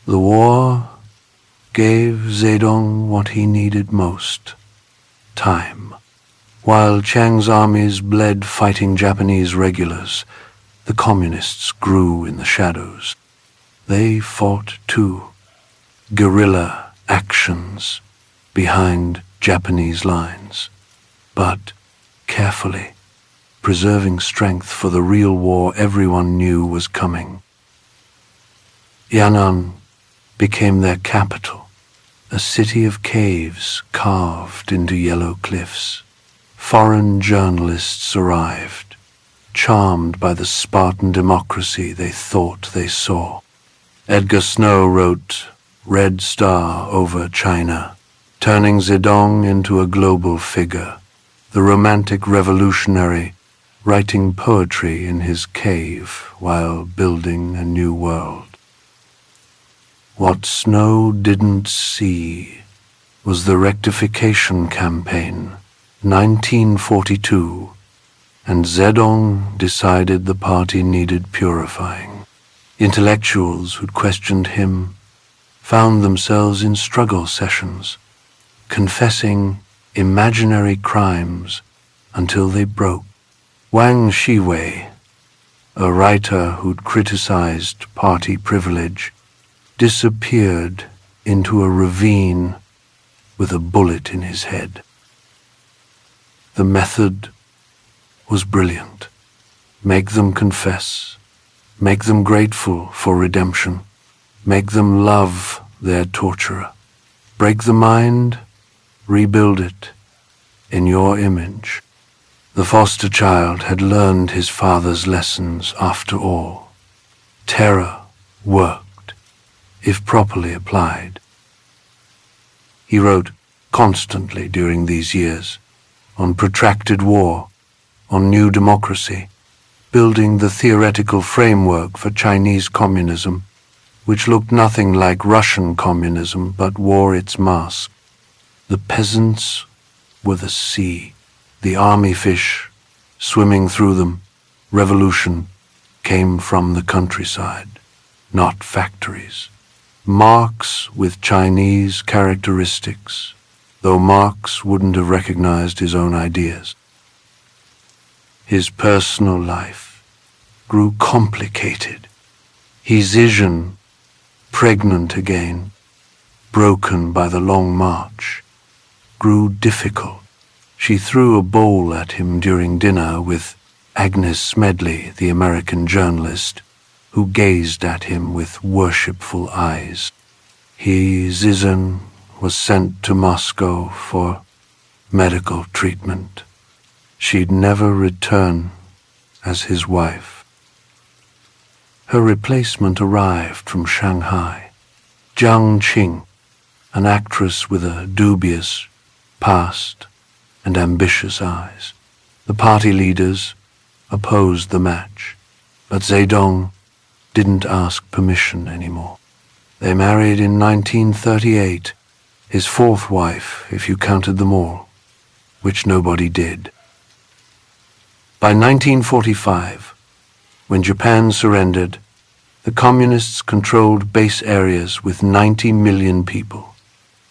The war gave Zedong what he needed most: time. While Chiang's armies bled fighting Japanese regulars, the communists grew in the shadows. They fought too, guerrilla actions behind Japanese lines, but carefully, preserving strength for the real war everyone knew was coming. Yan'an became their capital, a city of caves carved into yellow cliffs. Foreign journalists arrived, charmed by the Spartan democracy they thought they saw. Edgar Snow wrote Red Star over China, turning Zedong into a global figure, the romantic revolutionary writing poetry in his cave while building a new world. What Snow didn't see was the rectification campaign, 1942, and Zedong decided the party needed purifying. Intellectuals who'd questioned him found themselves in struggle sessions, confessing imaginary crimes until they broke. Wang Shiwei, a writer who'd criticized party privilege, disappeared into a ravine with a bullet in his head. The method was brilliant. Make them confess, make them grateful for redemption, make them love their torturer. Break the mind, rebuild it in your image. The foster child had learned his father's lessons after all. Terror worked, if properly applied. He wrote constantly during these years, on protracted war, on new democracy, building the theoretical framework for Chinese communism, which looked nothing like Russian communism but wore its mask. The peasants were the sea, the army fish swimming through them. Revolution came from the countryside, not factories. Marx with Chinese characteristics, though Marx wouldn't have recognized his own ideas. His personal life grew complicated. His vision, pregnant again, broken by the long march, grew difficult. She threw a bowl at him during dinner with Agnes Smedley, the American journalist, who gazed at him with worshipful eyes. Zizan was sent to Moscow for medical treatment. She'd never return as his wife. Her replacement arrived from Shanghai, Jiang Qing, an actress with a dubious past and ambitious eyes. The party leaders opposed the match, but Zedong didn't ask permission anymore. They married in 1938, his fourth wife, if you counted them all, which nobody did. By 1945, when Japan surrendered, the communists controlled base areas with 90 million people,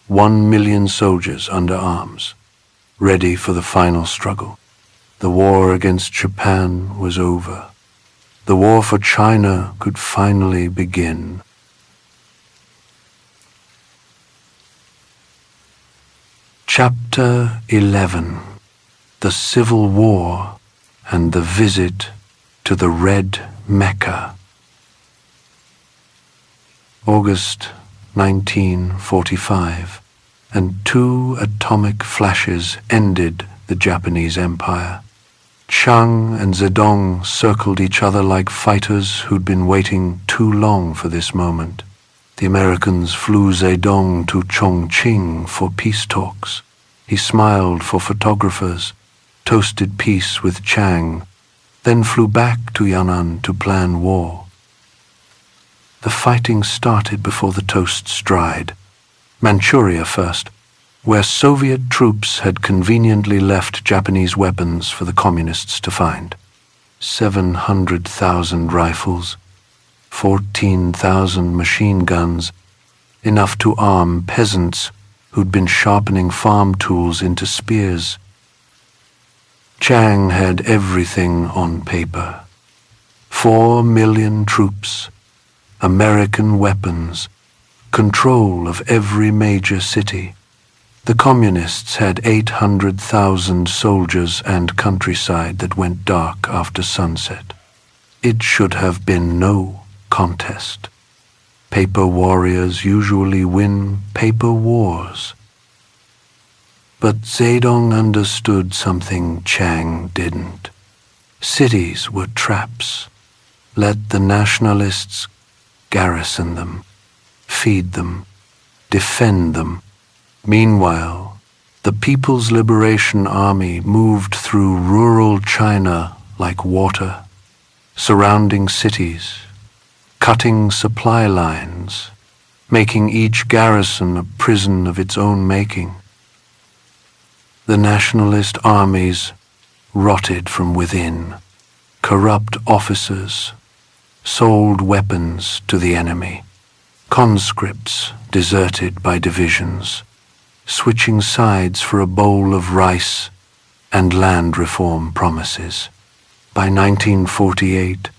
1 million soldiers under arms, ready for the final struggle. The war against Japan was over. The war for China could finally begin. Chapter 11: The Civil War and the Visit to the Red Mecca. August 1945, and 2 atomic flashes ended the Japanese Empire. Chiang and Zedong circled each other like fighters who'd been waiting too long for this moment. The Americans flew Zedong to Chongqing for peace talks. He smiled for photographers, toasted peace with Chiang, then flew back to Yan'an to plan war. The fighting started before the toasts dried. Manchuria first, where Soviet troops had conveniently left Japanese weapons for the communists to find. 700,000 rifles, 14,000 machine guns, enough to arm peasants who'd been sharpening farm tools into spears. Chiang had everything on paper. 4 million troops, American weapons, control of every major city. The communists had 800,000 soldiers and countryside that went dark after sunset. It should have been no contest. Paper warriors usually win paper wars. But Zedong understood something Chiang didn't. Cities were traps. Let the nationalists garrison them, feed them, defend them. Meanwhile, the People's Liberation Army moved through rural China like water, surrounding cities, cutting supply lines, making each garrison a prison of its own making. The nationalist armies rotted from within. Corrupt officers sold weapons to the enemy. Conscripts deserted by divisions, switching sides for a bowl of rice and land reform promises. By 1948,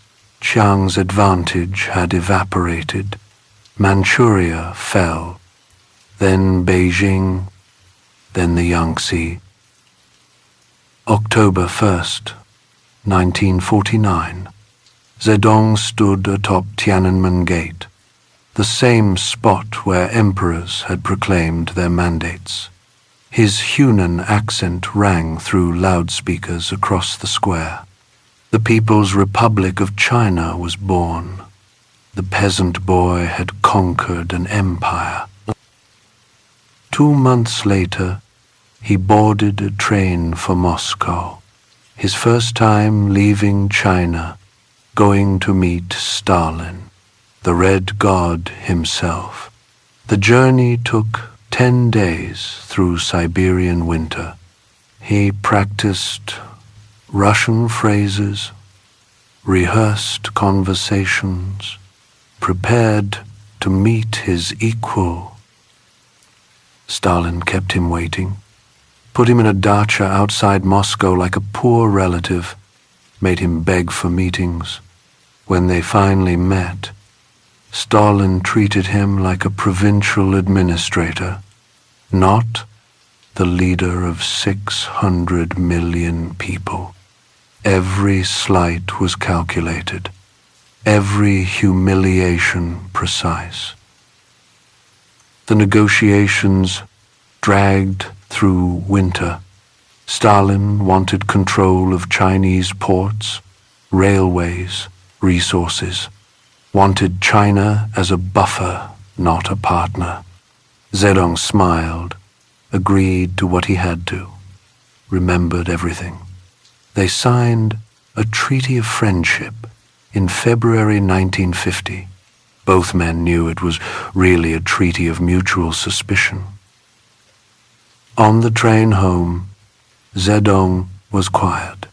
Chiang's advantage had evaporated. Manchuria fell, then Beijing, then the Yangtze. October 1st, 1949, Zedong stood atop Tiananmen Gate, the same spot where emperors had proclaimed their mandates. His Hunan accent rang through loudspeakers across the square. The People's Republic of China was born. The peasant boy had conquered an empire. 2 months later, he boarded a train for Moscow, his first time leaving China, going to meet Stalin, the Red God himself. The journey took 10 days through Siberian winter. He practiced Russian phrases, rehearsed conversations, prepared to meet his equal. Stalin kept him waiting, put him in a dacha outside Moscow like a poor relative, made him beg for meetings. When they finally met, Stalin treated him like a provincial administrator, not the leader of 600 million people. Every slight was calculated, every humiliation precise. The negotiations dragged through winter. Stalin wanted control of Chinese ports, railways, resources, wanted China as a buffer, not a partner. Zedong smiled, agreed to what he had to, remembered everything. They signed a treaty of friendship in February 1950. Both men knew it was really a treaty of mutual suspicion. On the train home, Zedong was quiet.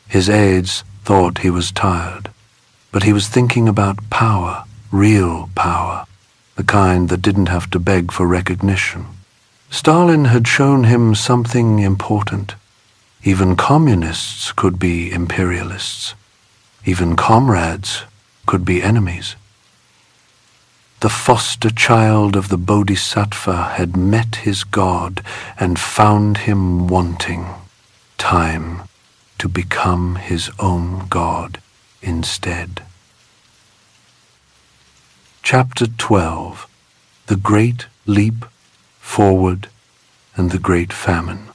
His aides thought he was tired, but he was thinking about power, real power, the kind that didn't have to beg for recognition. Stalin had shown him something important. Even communists could be imperialists. Even comrades could be enemies. The foster child of the Bodhisattva had met his God and found him wanting. Time to become his own God instead. Chapter 12. The Great Leap Forward and the Great Famine.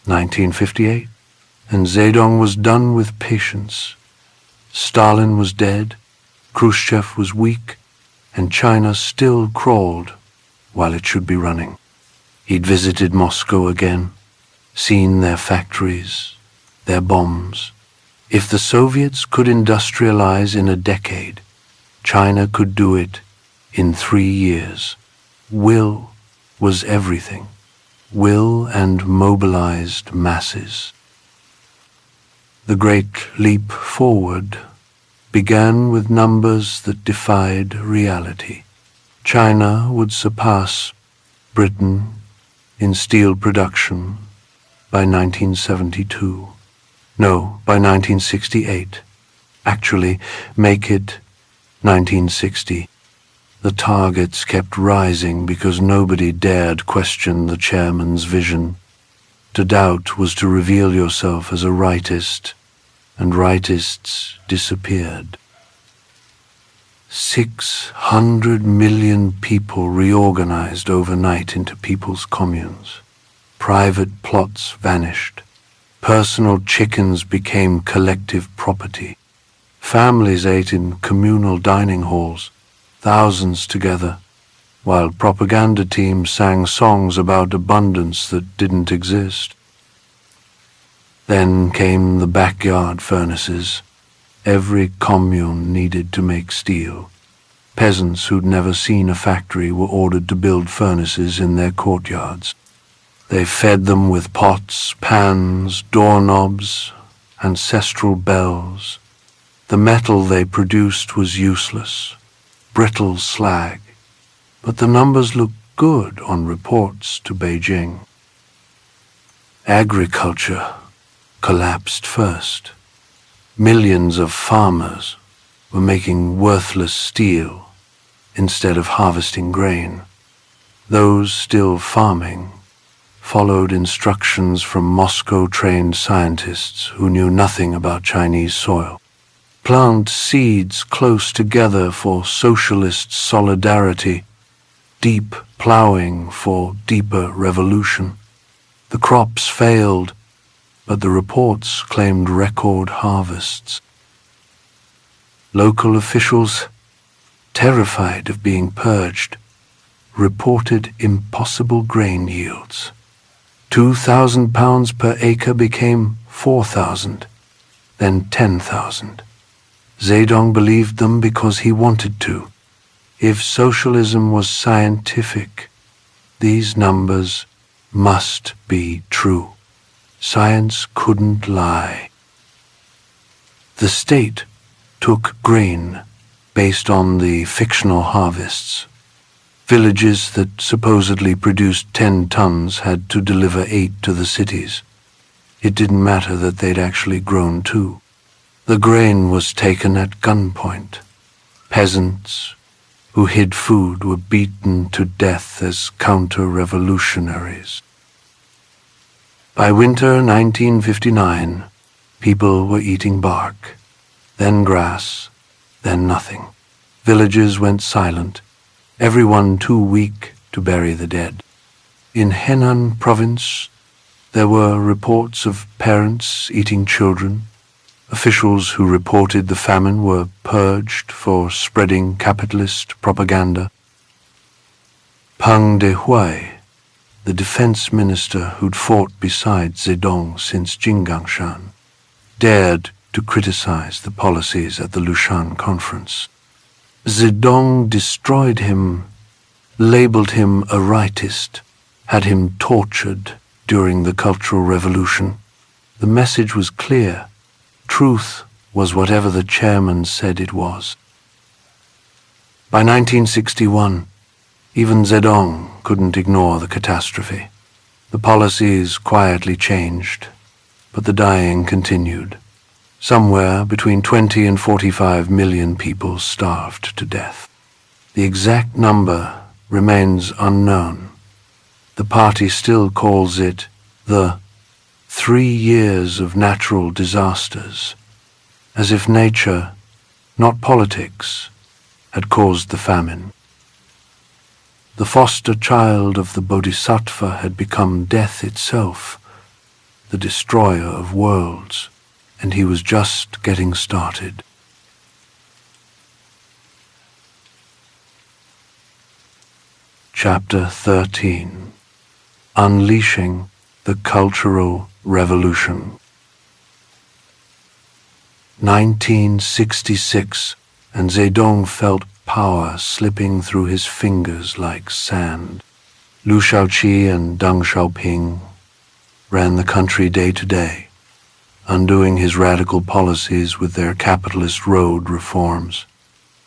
1958, and Zedong was done with patience. Stalin was dead, Khrushchev was weak, and China still crawled while it should be running. He'd visited Moscow again, seen their factories, their bombs. If the Soviets could industrialize in a decade, China could do it in 3 years. Will was everything. Will and mobilized masses. The great leap forward began with numbers that defied reality. China would surpass Britain in steel production by 1972. No, by 1968. Actually, make it 1960. The targets kept rising because nobody dared question the chairman's vision. To doubt was to reveal yourself as a rightist, and rightists disappeared. 600 million people reorganized overnight into people's communes. Private plots vanished. Personal chickens became collective property. Families ate in communal dining halls, thousands together, while propaganda teams sang songs about abundance that didn't exist. Then came the backyard furnaces. Every commune needed to make steel. Peasants who'd never seen a factory were ordered to build furnaces in their courtyards. They fed them with pots, pans, doorknobs, ancestral bells. The metal they produced was useless, brittle slag, but the numbers looked good on reports to Beijing. Agriculture collapsed first. Millions of farmers were making worthless steel instead of harvesting grain. Those still farming followed instructions from Moscow-trained scientists who knew nothing about Chinese soil. Plant seeds close together for socialist solidarity, deep plowing for deeper revolution. The crops failed, but the reports claimed record harvests. Local officials, terrified of being purged, reported impossible grain yields. 2,000 pounds per acre became 4,000, then 10,000. Zedong believed them because he wanted to. If socialism was scientific, these numbers must be true. Science couldn't lie. The state took grain based on the fictional harvests. Villages that supposedly produced 10 tons had to deliver 8 to the cities. It didn't matter that they'd actually grown 2. The grain was taken at gunpoint. Peasants who hid food were beaten to death as counter-revolutionaries. By winter 1959, people were eating bark, then grass, then nothing. Villages went silent, everyone too weak to bury the dead. In Henan province, there were reports of parents eating children. Officials who reported the famine were purged for spreading capitalist propaganda. Peng Dehuai, the defense minister who'd fought beside Zedong since Jinggangshan, dared to criticize the policies at the Lushan conference. Zedong destroyed him, labeled him a rightist, had him tortured during the Cultural Revolution. The message was clear. Truth was whatever the chairman said it was. By 1961, even Zedong couldn't ignore the catastrophe. The policies quietly changed, but the dying continued. Somewhere between 20 and 45 million people starved to death. The exact number remains unknown. The party still calls it the 3 years of natural disasters, as if nature, not politics, had caused the famine. The foster child of the Bodhisattva had become death itself, the destroyer of worlds, and he was just getting started. Chapter 13. Unleashing the Cultural Revolution. 1966, and Zedong felt power slipping through his fingers like sand. Liu Shaoqi and Deng Xiaoping ran the country day to day, undoing his radical policies with their capitalist road reforms.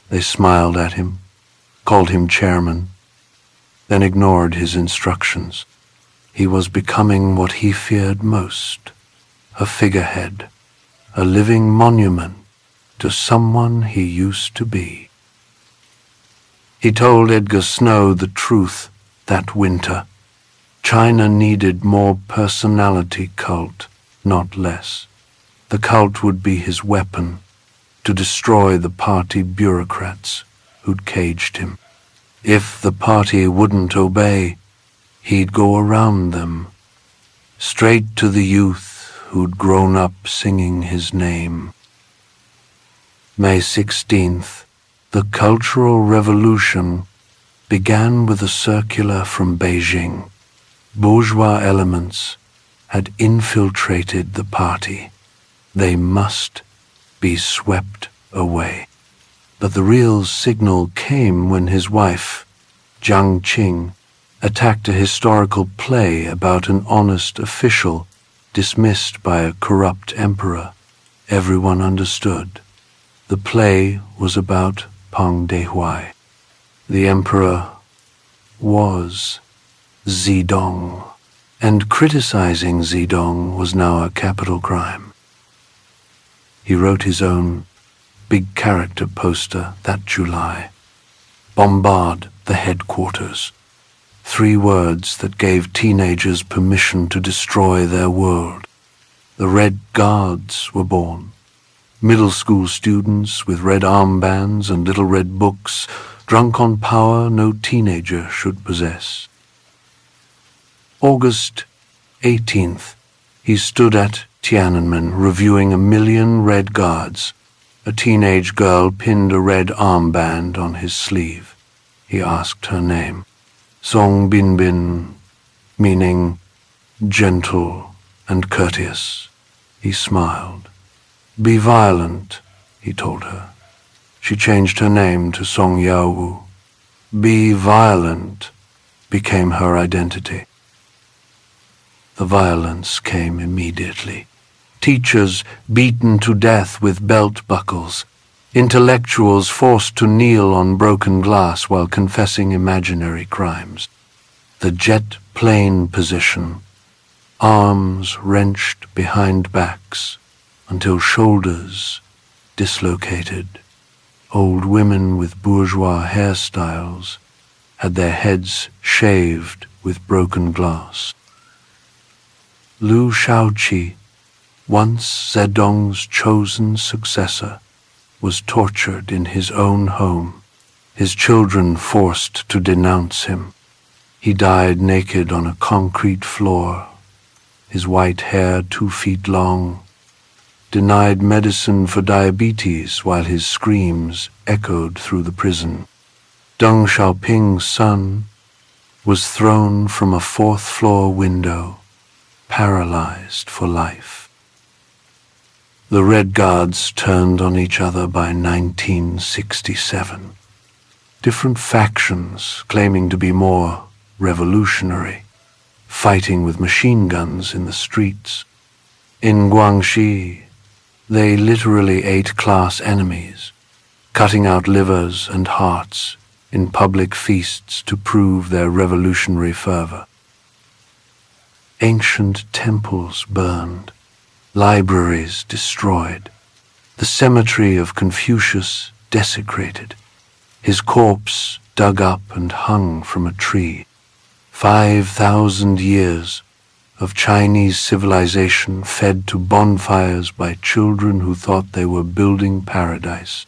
They smiled at him, called him chairman, then ignored his instructions. He was becoming what he feared most, a figurehead, a living monument to someone he used to be. He told Edgar Snow the truth that winter. China needed more personality cult, not less. The cult would be his weapon to destroy the party bureaucrats who'd caged him. If the party wouldn't obey, he'd go around them, straight to the youth who'd grown up singing his name. May 16th, the Cultural Revolution began with a circular from Beijing. Bourgeois elements had infiltrated the party. They must be swept away. But the real signal came when his wife, Jiang Qing, attacked a historical play about an honest official dismissed by a corrupt emperor. Everyone understood. The play was about Peng Dehuai. The emperor was Zedong, and criticizing Zedong was now a capital crime. He wrote his own big character poster that July. Bombard the headquarters. 3 words that gave teenagers permission to destroy their world. The Red Guards were born. Middle school students with red armbands and little red books, drunk on power no teenager should possess. August 18th, he stood at Tiananmen reviewing 1,000,000 Red Guards. A teenage girl pinned a red armband on his sleeve. He asked her name. Song Binbin, meaning gentle and courteous. He smiled. Be violent, he told her. She changed her name to Song Yaowu. Be violent became her identity. The violence came immediately. Teachers beaten to death with belt buckles. Intellectuals forced to kneel on broken glass while confessing imaginary crimes. The jet plane position. Arms wrenched behind backs until shoulders dislocated. Old women with bourgeois hairstyles had their heads shaved with broken glass. Liu Shaoqi, once Zedong's chosen successor, was tortured in his own home, his children forced to denounce him. He died naked on a concrete floor, his white hair 2 feet long, denied medicine for diabetes while his screams echoed through the prison. Deng Xiaoping's son was thrown from a 4th-floor window, paralyzed for life. The Red Guards turned on each other by 1967. Different factions claiming to be more revolutionary, fighting with machine guns in the streets. In Guangxi, they literally ate class enemies, cutting out livers and hearts in public feasts to prove their revolutionary fervor. Ancient temples burned, libraries destroyed, the cemetery of Confucius desecrated, his corpse dug up and hung from a tree. 5,000 years of Chinese civilization fed to bonfires by children who thought they were building paradise.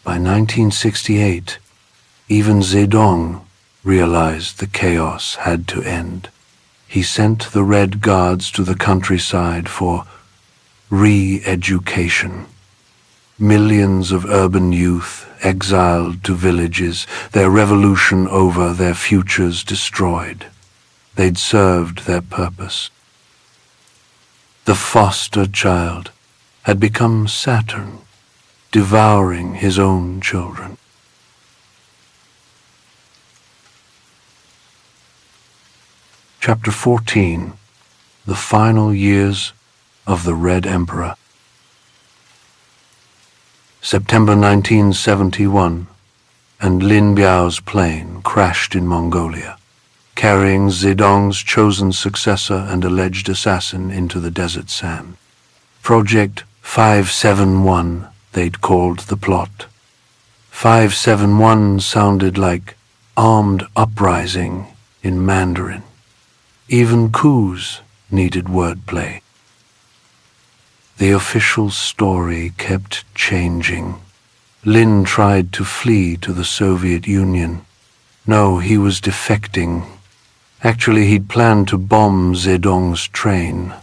By 1968, even Zedong realized the chaos had to end. He sent the Red Guards to the countryside for re-education. Millions of urban youth exiled to villages, their revolution over, their futures destroyed. They'd served their purpose. The foster child had become Saturn, devouring his own children. Chapter 14. The Final Years of the Red Emperor. September 1971, and Lin Biao's plane crashed in Mongolia, carrying Zedong's chosen successor and alleged assassin into the desert sand. Project 571, they'd called the plot. 571 sounded like armed uprising in Mandarin. Even coups needed wordplay. The official story kept changing. Lin tried to flee to the Soviet Union. No, he was defecting. Actually, he'd planned to bomb Zedong's train.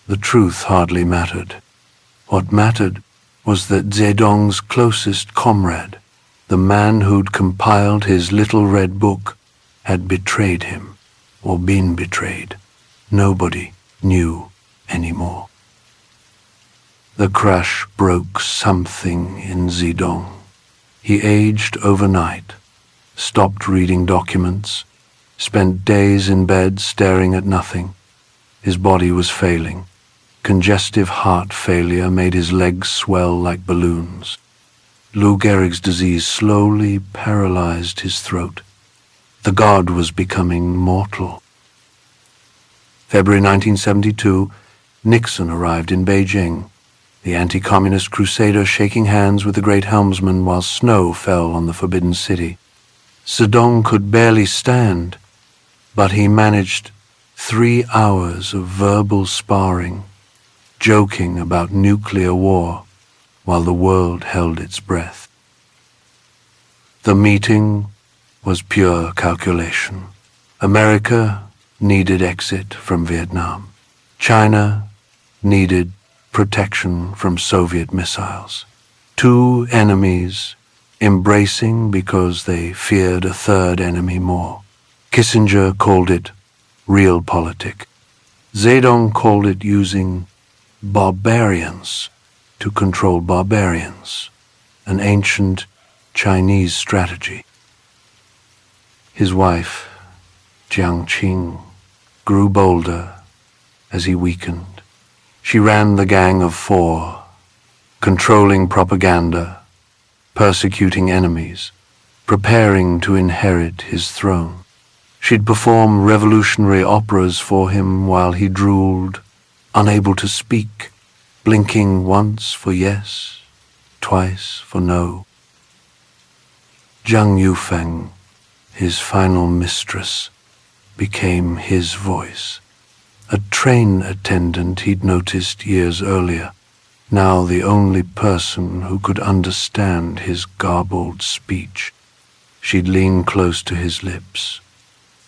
The truth hardly mattered. What mattered was that Zedong's closest comrade, the man who'd compiled his little red book, had betrayed him. Or been betrayed. Nobody knew anymore. The crash broke something in Zedong. He aged overnight, stopped reading documents, spent days in bed staring at nothing. His body was failing. Congestive heart failure made his legs swell like balloons. Lou Gehrig's disease slowly paralyzed his throat. The god was becoming mortal. February 1972, Nixon arrived in Beijing, the anti-communist crusader shaking hands with the great helmsman while snow fell on the Forbidden City. Zedong could barely stand, but he managed 3 hours of verbal sparring, joking about nuclear war while the world held its breath. The meeting was pure calculation. America needed exit from Vietnam. China needed protection from Soviet missiles. 2 enemies embracing because they feared a third enemy more. Kissinger called it realpolitik. Zedong called it using barbarians to control barbarians, an ancient Chinese strategy. His wife, Jiang Qing, grew bolder as he weakened. She ran the Gang of 4, controlling propaganda, persecuting enemies, preparing to inherit his throne. She'd perform revolutionary operas for him while he drooled, unable to speak, blinking once for yes, twice for no. Zhang Yufeng, his final mistress, became his voice. A train attendant he'd noticed years earlier, now the only person who could understand his garbled speech. She'd lean close to his lips,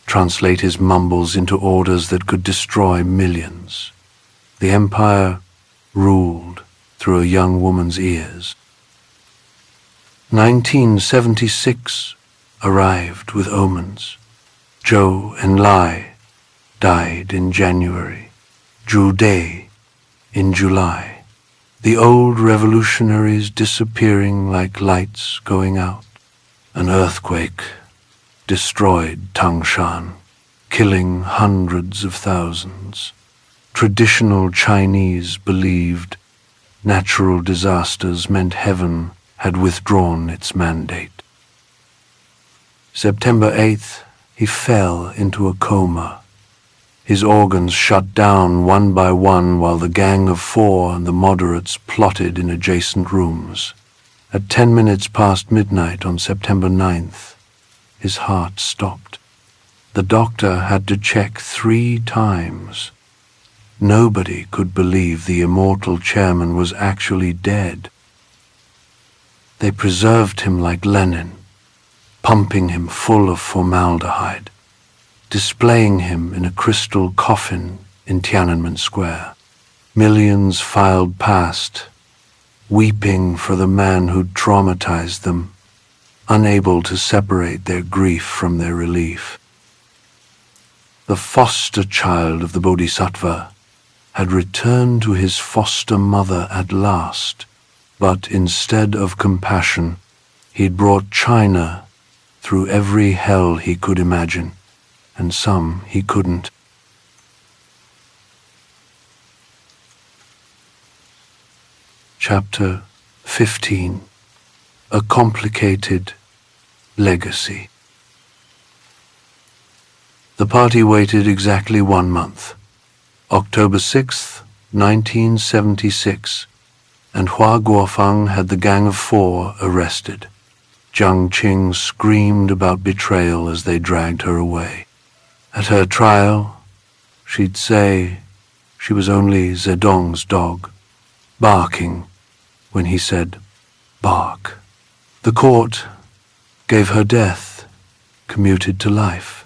translate his mumbles into orders that could destroy millions. The empire ruled through a young woman's ears. 1976 arrived with omens. Zhou Enlai died in January, Zhu Dei in July, the old revolutionaries disappearing like lights going out. An earthquake destroyed Tangshan, killing hundreds of thousands. Traditional Chinese believed natural disasters meant heaven had withdrawn its mandate. September 8th, he fell into a coma. His organs shut down one by one while the Gang of 4 and the moderates plotted in adjacent rooms. At 10 minutes past midnight on September 9th, his heart stopped. The doctor had to check 3 times. Nobody could believe the immortal chairman was actually dead. They preserved him like Lenin, pumping him full of formaldehyde, displaying him in a crystal coffin in Tiananmen Square. Millions filed past, weeping for the man who'd traumatized them, unable to separate their grief from their relief. The foster child of the Bodhisattva had returned to his foster mother at last, But instead of compassion, he'd brought China through every hell he could imagine, and some he couldn't. Chapter 15. A Complicated Legacy. The party waited exactly 1 month, October 6th, 1976, and Hua Guofeng had the Gang of Four arrested. Jiang Qing screamed about betrayal as they dragged her away. At her trial, she'd say she was only Zedong's dog, barking when he said, bark. The court gave her death, commuted to life.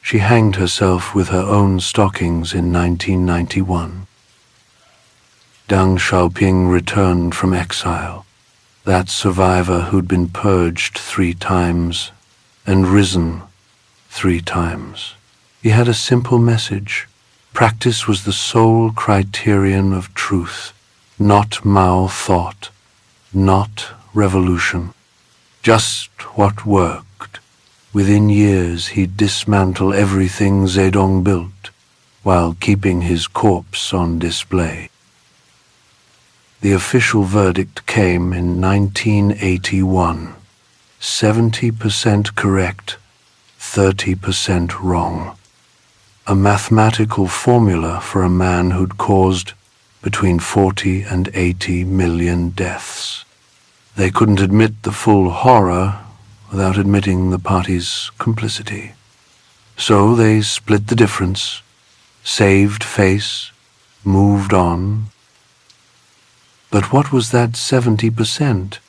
She hanged herself with her own stockings in 1991. Deng Xiaoping returned from exile, that survivor who'd been purged 3 times and risen 3 times. He had a simple message. Practice was the sole criterion of truth, not Mao thought, not revolution. Just what worked. Within years he'd dismantle everything Zedong built, while keeping his corpse on display. The official verdict came in 1981. 70% correct, 30% wrong. A mathematical formula for a man who'd caused between 40 and 80 million deaths. They couldn't admit the full horror without admitting the party's complicity. So they split the difference, saved face, moved on. But what was that 70%?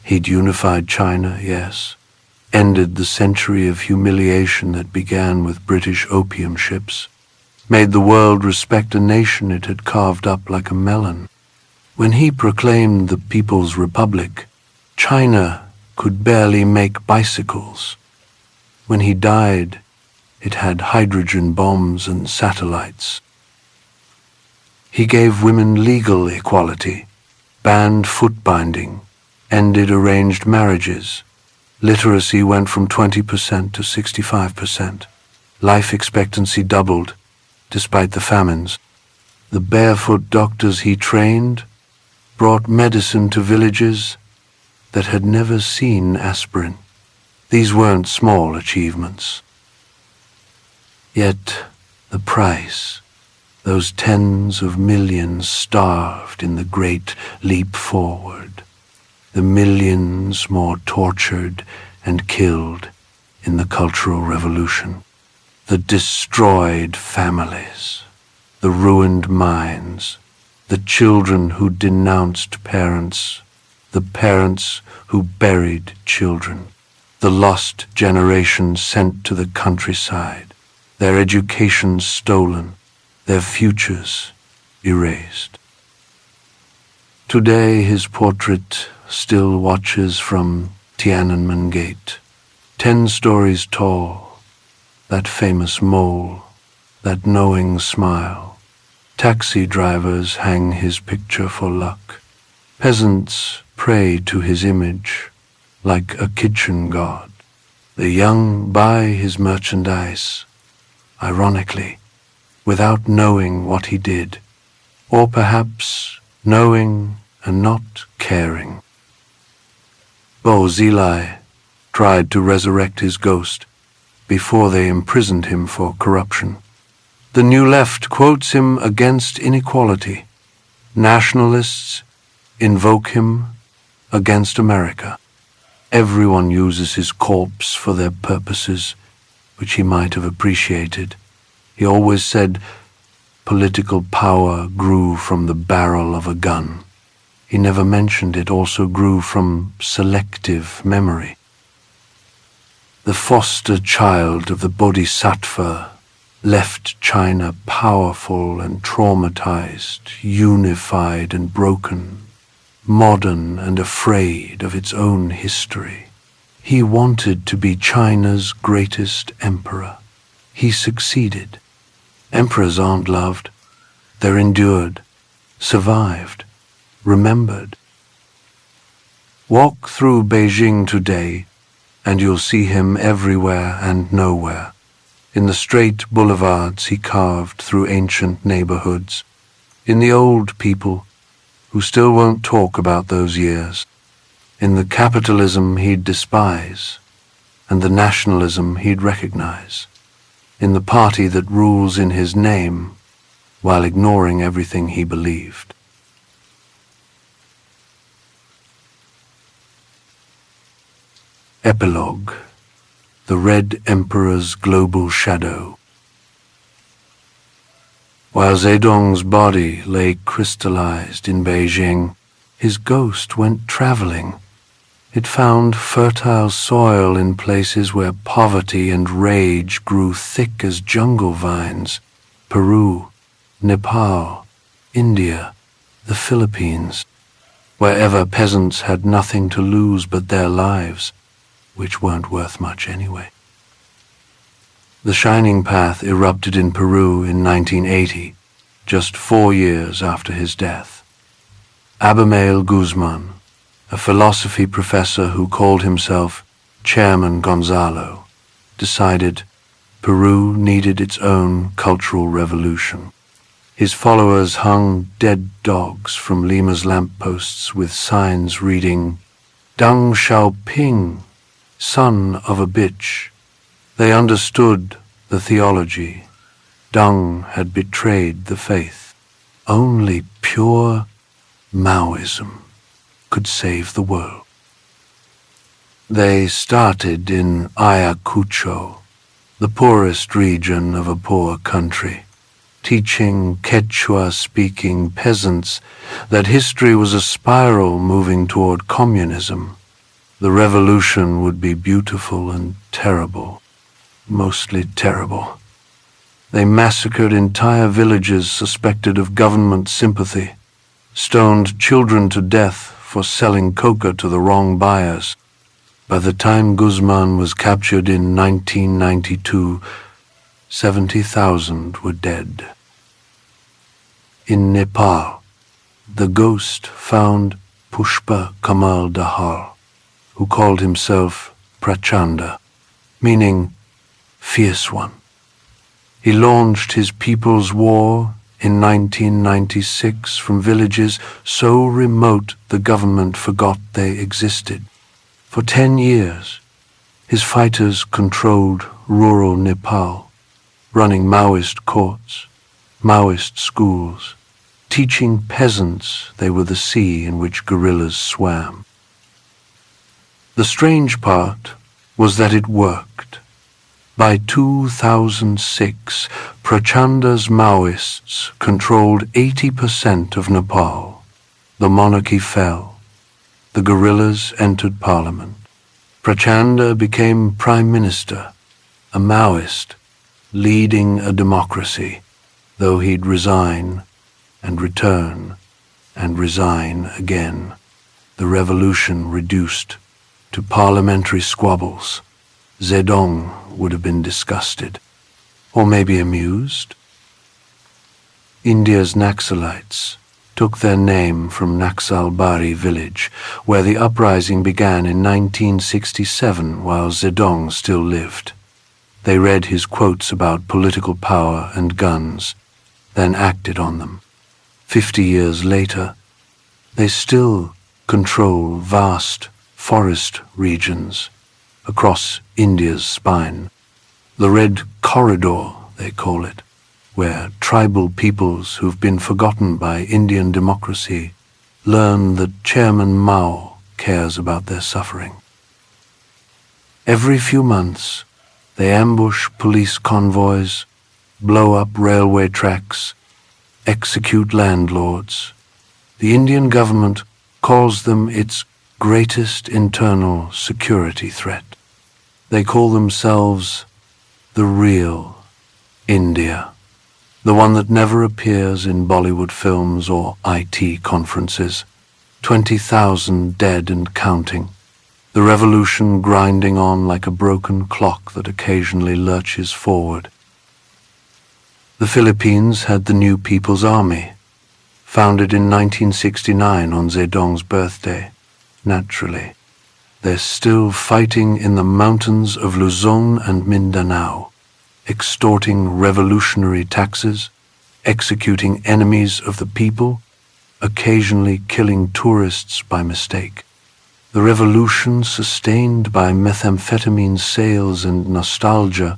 He'd unified China, yes, ended the century of humiliation that began with British opium ships, made the world respect a nation it had carved up like a melon. When he proclaimed the People's Republic, China could barely make bicycles. When he died, it had hydrogen bombs and satellites. He gave women legal equality, banned foot binding, ended arranged marriages. Literacy went from 20% to 65%. Life expectancy doubled, despite the famines. The barefoot doctors he trained brought medicine to villages that had never seen aspirin. These weren't small achievements. Yet the price, those tens of millions starved in the great leap forward, the millions more tortured and killed in the Cultural Revolution, the destroyed families, the ruined minds, the children who denounced parents, the parents who buried children, the lost generation sent to the countryside, their education stolen, their futures erased. Today his portrait still watches from Tiananmen Gate, 10 stories tall, that famous mole, that knowing smile. Taxi drivers hang his picture for luck. Peasants pray to his image like a kitchen god. The young buy his merchandise, ironically, without knowing what he did, or perhaps knowing and not caring. Bo Xilai tried to resurrect his ghost before they imprisoned him for corruption. The New Left quotes him against inequality. Nationalists invoke him against America. Everyone uses his corpse for their purposes, which he might have appreciated. He always said political power grew from the barrel of a gun. He never mentioned it also grew from selective memory. The foster child of the Bodhisattva left China powerful and traumatized, unified and broken, modern and afraid of its own history. He wanted to be China's greatest emperor. He succeeded. Emperors aren't loved. They're endured, survived, remembered. Walk through Beijing today, and you'll see him everywhere and nowhere. In the straight boulevards he carved through ancient neighborhoods, in the old people who still won't talk about those years, in the capitalism he'd despise, and the nationalism he'd recognize, in the party that rules in his name while ignoring everything he believed. Epilogue: The Red Emperor's Global Shadow. While Zedong's body lay crystallized in Beijing, his ghost went traveling. It found fertile soil in places where poverty and rage grew thick as jungle vines: Peru, Nepal, India, the Philippines, wherever peasants had nothing to lose but their lives, which weren't worth much anyway. The Shining Path erupted in Peru in 1980, just 4 years after his death. Abimael Guzman, a philosophy professor who called himself Chairman Gonzalo, decided Peru needed its own cultural revolution. His followers hung dead dogs from Lima's lampposts with signs reading, "Deng Xiaoping, son of a bitch." They understood the theology. Deng had betrayed the faith. Only pure Maoism could save the world. They started in Ayacucho, the poorest region of a poor country, teaching Quechua-speaking peasants that history was a spiral moving toward communism. The revolution would be beautiful and terrible, mostly terrible. They massacred entire villages suspected of government sympathy, stoned children to death for selling coca to the wrong buyers. By the time Guzman was captured in 1992, 70,000 were dead. In Nepal, the ghost found Pushpa Kamal Dahal, who called himself Prachanda, meaning fierce one. He launched his People's War in 1996 from villages so remote the government forgot they existed. For 10 years, his fighters controlled rural Nepal, running Maoist courts, Maoist schools, teaching peasants they were the sea in which guerrillas swam. The strange part was that it worked. By 2006, Prachanda's Maoists controlled 80% of Nepal. The monarchy fell. The guerrillas entered parliament. Prachanda became prime minister, a Maoist, leading a democracy, though he'd resign and return and resign again. The revolution reduced to parliamentary squabbles. Zedong would have been disgusted, or maybe amused. India's Naxalites took their name from Naxalbari village, where the uprising began in 1967 while Zedong still lived. They read his quotes about political power and guns, then acted on them. 50 years later, they still control vast forest regions across India's spine. The Red Corridor, they call it, where tribal peoples who've been forgotten by Indian democracy learn that Chairman Mao cares about their suffering. Every few months, they ambush police convoys, blow up railway tracks, execute landlords. The Indian government calls them its greatest internal security threat. They call themselves the real India, the one that never appears in Bollywood films or IT conferences. 20,000 dead and counting. The revolution grinding on like a broken clock that occasionally lurches forward. The Philippines had the New People's Army, founded in 1969 on Zedong's birthday. Naturally, they're still fighting in the mountains of Luzon and Mindanao, extorting revolutionary taxes, executing enemies of the people, occasionally killing tourists by mistake. The revolution, sustained by methamphetamine sales and nostalgia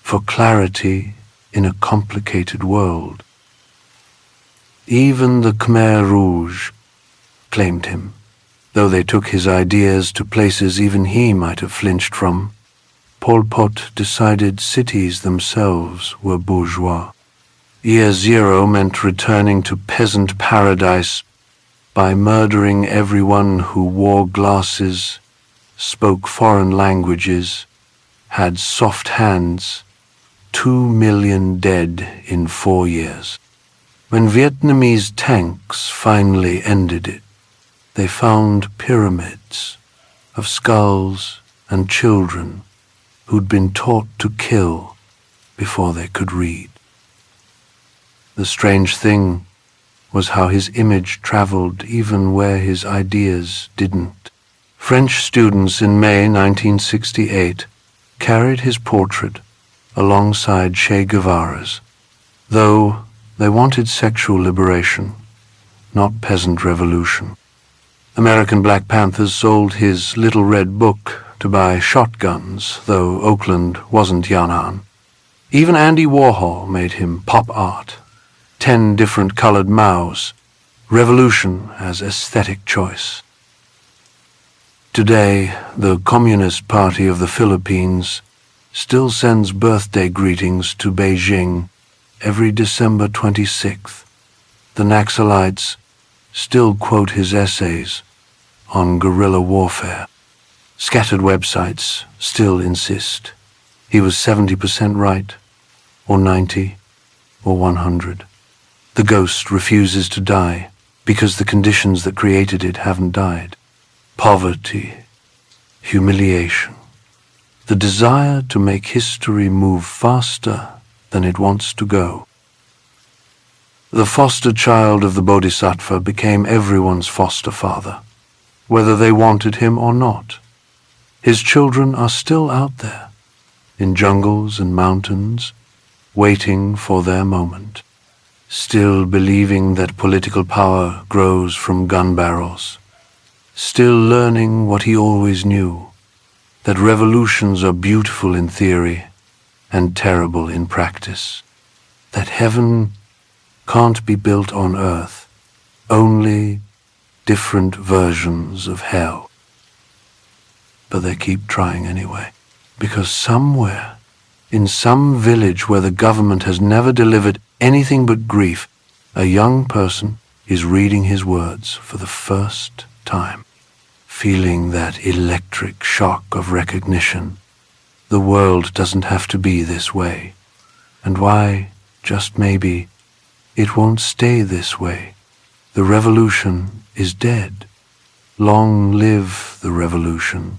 for clarity in a complicated world. Even the Khmer Rouge claimed him, though they took his ideas to places even he might have flinched from. Pol Pot decided cities themselves were bourgeois. Year Zero meant returning to peasant paradise by murdering everyone who wore glasses, spoke foreign languages, had soft hands. 2 million dead in 4 years. When Vietnamese tanks finally ended it, they found pyramids of skulls and children who'd been taught to kill before they could read. The strange thing was how his image traveled even where his ideas didn't. French students in May 1968 carried his portrait alongside Che Guevara's, though they wanted sexual liberation, not peasant revolution. American Black Panthers sold his Little Red Book to buy shotguns, though Oakland wasn't Yan'an. Even Andy Warhol made him pop art, 10 different colored Maos, revolution as aesthetic choice. Today, the Communist Party of the Philippines still sends birthday greetings to Beijing every December 26th. The Naxalites still quote his essays on guerrilla warfare. Scattered websites still insist he was 70% right, or 90, or 100. The ghost refuses to die because the conditions that created it haven't died. Poverty, humiliation, the desire to make history move faster than it wants to go. The foster child of the Bodhisattva became everyone's foster father, whether they wanted him or not. His children are still out there, in jungles and mountains, waiting for their moment, still believing that political power grows from gun barrels, still learning what he always knew, that revolutions are beautiful in theory and terrible in practice, that heaven can't be built on earth, only different versions of hell. But they keep trying anyway, because somewhere, in some village where the government has never delivered anything but grief, a young person is reading his words for the first time, feeling that electric shock of recognition. The world doesn't have to be this way, and why, just maybe, it won't stay this way. The revolution is dead. Long live the revolution.